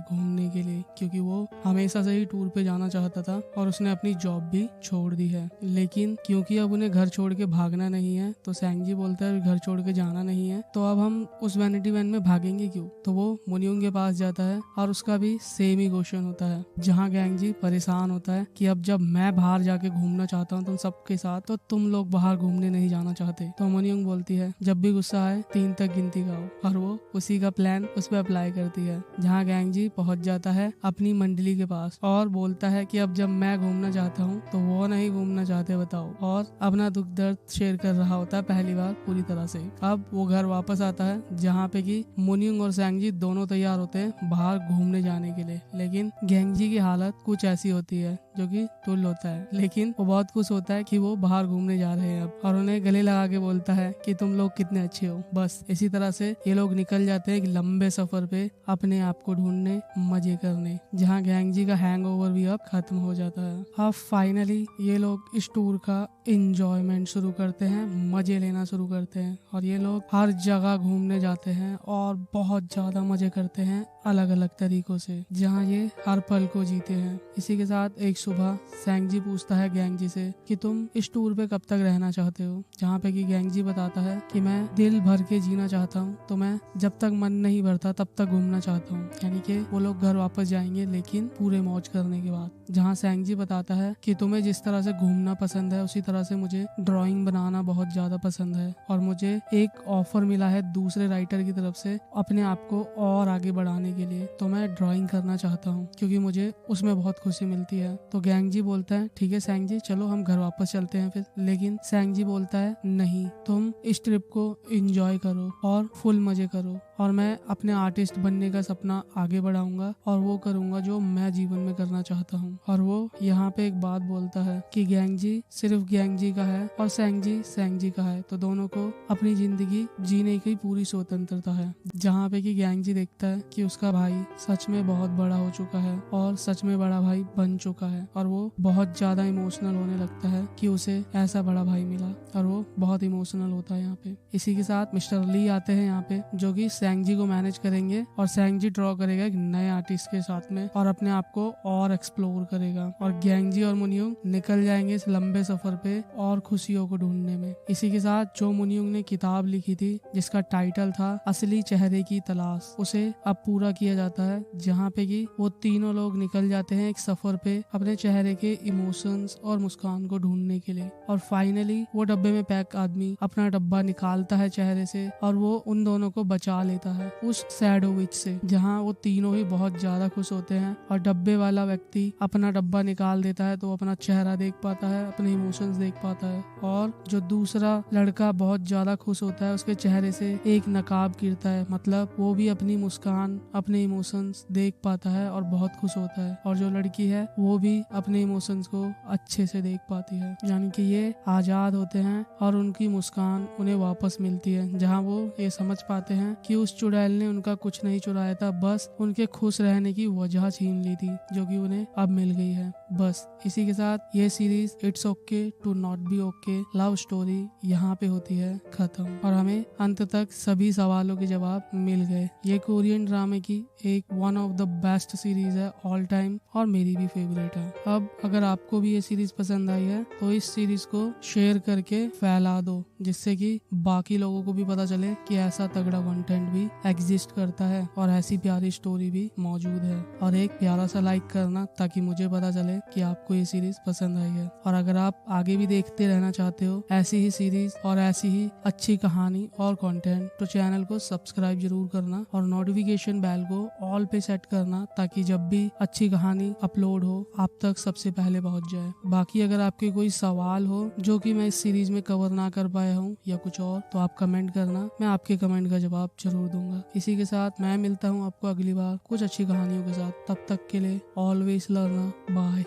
घूमने के लिए, क्योंकि वो हमेशा से ही टूर पे जाना चाहता था और उसने अपनी जॉब भी छोड़ दी है। लेकिन क्योंकि अब उन्हें घर छोड़ के भागना नहीं है, तो सैंगजी बोलता है घर छोड़ के जाना नहीं है, तो अब हम उस वैनिटी वैन में भागेंगे क्यों। तो वो मुनियोंग के पास जाता है और उसका भी सेम ही क्वेश्चन होता है, जहाँ गैंगजी परेशान होता है कि अब जब मैं बाहर जाके घूमना चाहता हूँ तुम सबके साथ, तो तुम लोग बाहर घूमने नहीं जाना चाहते। तो मुनियोंग बोलती है जब भी गुस्सा आए 3 तक गिनती गाओ, और वो उसी का प्लान उस पर अप्लाई करती है। जहाँ गैंगजी पहुंच जाता है अपनी मंडली के पास और बोलता है कि अब जब मैं घूमना चाहता हूँ तो वो नहीं घूमना चाहते बताओ, और अपना दुख दर्द शेयर कर रहा होता है पहली बार पूरी तरह से। अब वो घर वापस आता है जहाँ पे कि मुनियोंग और सैंगजी दोनों तैयार होते हैं बाहर घूमने जाने के लिए, लेकिन गैंगजी की हालत कुछ ऐसी होती है जो कि टुल होता है, लेकिन वो बहुत खुश होता है कि वो बाहर घूमने जा रहे हैं अब, और उन्हें गले लगा के बोलता है कि तुम लोग कितने अच्छे हो। बस इसी तरह से ये लोग निकल जाते हैं एक लंबे सफर पे अपने आप को ढूंढने, मजे करने, जहाँ गैंगजी का हैंगओवर भी अब खत्म हो जाता है। अब फाइनली ये लोग इस टूर का इंजॉयमेंट शुरू करते हैं, मजे लेना शुरू करते हैं, और ये लोग हर जगह घूमने जाते हैं और बहुत ज्यादा मजे करते हैं अलग अलग तरीकों से, जहाँ ये हर पल को जीते हैं। इसी के साथ एक सुबह सैंगजी पूछता है गैंगजी से कि तुम इस टूर पे कब तक रहना चाहते हो, जहाँ पे कि गैंगजी बताता है कि मैं दिल भर के जीना चाहता हूँ, तो मैं जब तक मन नहीं भरता तब तक घूमना चाहता हूँ। यानी कि वो लोग घर वापस जाएंगे लेकिन पूरे मौज करने के बाद। जहाँ सैंगजी बताता है कि तुम्हें जिस तरह से घूमना पसंद है उसी तरह से मुझे ड्राइंग बनाना बहुत ज्यादा पसंद है, और मुझे एक ऑफर मिला है दूसरे राइटर की तरफ से अपने आप को और आगे बढ़ाने के लिए, तो मैं ड्राइंग करना चाहता हूँ क्योंकि मुझे उसमें बहुत खुशी मिलती है। तो गैंगजी बोलता है ठीक है सैंगजी, चलो हम घर वापस चलते हैं फिर। लेकिन सैंगजी बोलता है नहीं, तुम इस ट्रिप को एंजॉय करो और फुल मजे करो, और मैं अपने आर्टिस्ट बनने का सपना आगे बढ़ाऊंगा और वो करूंगा जो मैं जीवन में करना चाहता हूँ। और वो यहाँ पे एक बात बोलता है कि गैंगजी सिर्फ गैंगजी का है और सैंगजी सैंगजी का है, तो दोनों को अपनी जिंदगी जीने की पूरी स्वतंत्रता है। जहाँ पे कि गैंगजी देखता है कि उसका भाई सच में बहुत बड़ा हो चुका है और सच में बड़ा भाई बन चुका है, और वो बहुत ज्यादा इमोशनल होने लगता है कि उसे ऐसा बड़ा भाई मिला, और वो बहुत इमोशनल होता है यहाँ पे। इसी के साथ मिस्टर ली आते हैं यहाँ पे, जो कि सैंगजी को मैनेज करेंगे और सैंगजी ड्रॉ करेगा एक नए आर्टिस्ट के साथ में और अपने आप को और एक्सप्लोर करेगा और गैंगजी और मुनियुंग निकल जाएंगे इस लंबे सफर पे और खुशियों को ढूंढने में। इसी के साथ जो मुनियुंग ने किताब लिखी थी जिसका टाइटल था असली चेहरे की तलाश, उसे अब पूरा किया जाता है, जहाँ पे कि वो तीनों लोग निकल जाते हैं एक सफर पे अपने चेहरे के इमोशंस और मुस्कान को ढूंढने के लिए। और फाइनली वो डब्बे में पैक आदमी अपना डब्बा निकालता है चेहरे से और वो उन दोनों को बचा लेता है उस शैडो विच से, जहाँ वो तीनों ही बहुत ज्यादा खुश होते हैं। और डब्बे वाला व्यक्ति अपना डब्बा निकाल देता है तो अपना चेहरा देख पाता है, अपने इमोशंस देख पाता है। और जो दूसरा लड़का बहुत ज्यादा खुश होता है उसके चेहरे से एक नकाब गिरता है, मतलब वो भी अपनी मुस्कान अपने इमोशंस देख पाता है और बहुत खुश होता है। और जो लड़की है वो भी अपने इमोशंस को अच्छे से देख पाती है, यानी कि ये आजाद होते हैं और उनकी मुस्कान उन्हें वापस मिलती है, जहाँ वो ये समझ पाते हैं कि उस चुड़ैल ने उनका कुछ नहीं चुराया था, बस उनके खुश रहने की वजह छीन ली थी जो कि उन्हें अब मिल गई है। बस इसी के साथ ये series it's okay to not be okay love story यहाँ पे होती है खत्म और हमें अंत तक सभी सवालों के जवाब मिल गए। ये कोरियन ड्रामे की एक one of the best series है ऑल टाइम और मेरी भी फेवरेट है। अब अगर आपको भी ये सीरीज पसंद आई है तो इस सीरीज को शेयर करके फैला दो, जिससे कि बाकी लोगों को भी पता चले कि ऐसा तगड़ा कंटेंट भी एग्जिस्ट करता है और ऐसी प्यारी स्टोरी भी मौजूद है। और एक प्यारा सा लाइक करना ताकि मुझे पता चले कि आपको ये सीरीज पसंद आई है। और अगर आप आगे भी देखते रहना चाहते हो ऐसी ही सीरीज और ऐसी ही अच्छी कहानी और कंटेंट, तो चैनल को सब्सक्राइब जरूर करना और नोटिफिकेशन बेल को ऑल पे सेट करना ताकि जब भी अच्छी कहानी अपलोड हो आप तक सबसे पहले पहुंच जाए। बाकी अगर आपके कोई सवाल हो जो कि मैं इस सीरीज में कवर ना कर पाया हूँ या कुछ और, तो आप कमेंट करना, मैं आपके कमेंट का जवाब जरूर दूंगा। इसी के साथ मैं मिलता हूँ आपको अगली बार कुछ अच्छी कहानियों के साथ। तब तक के लिए ऑलवेज लर्न, बाय।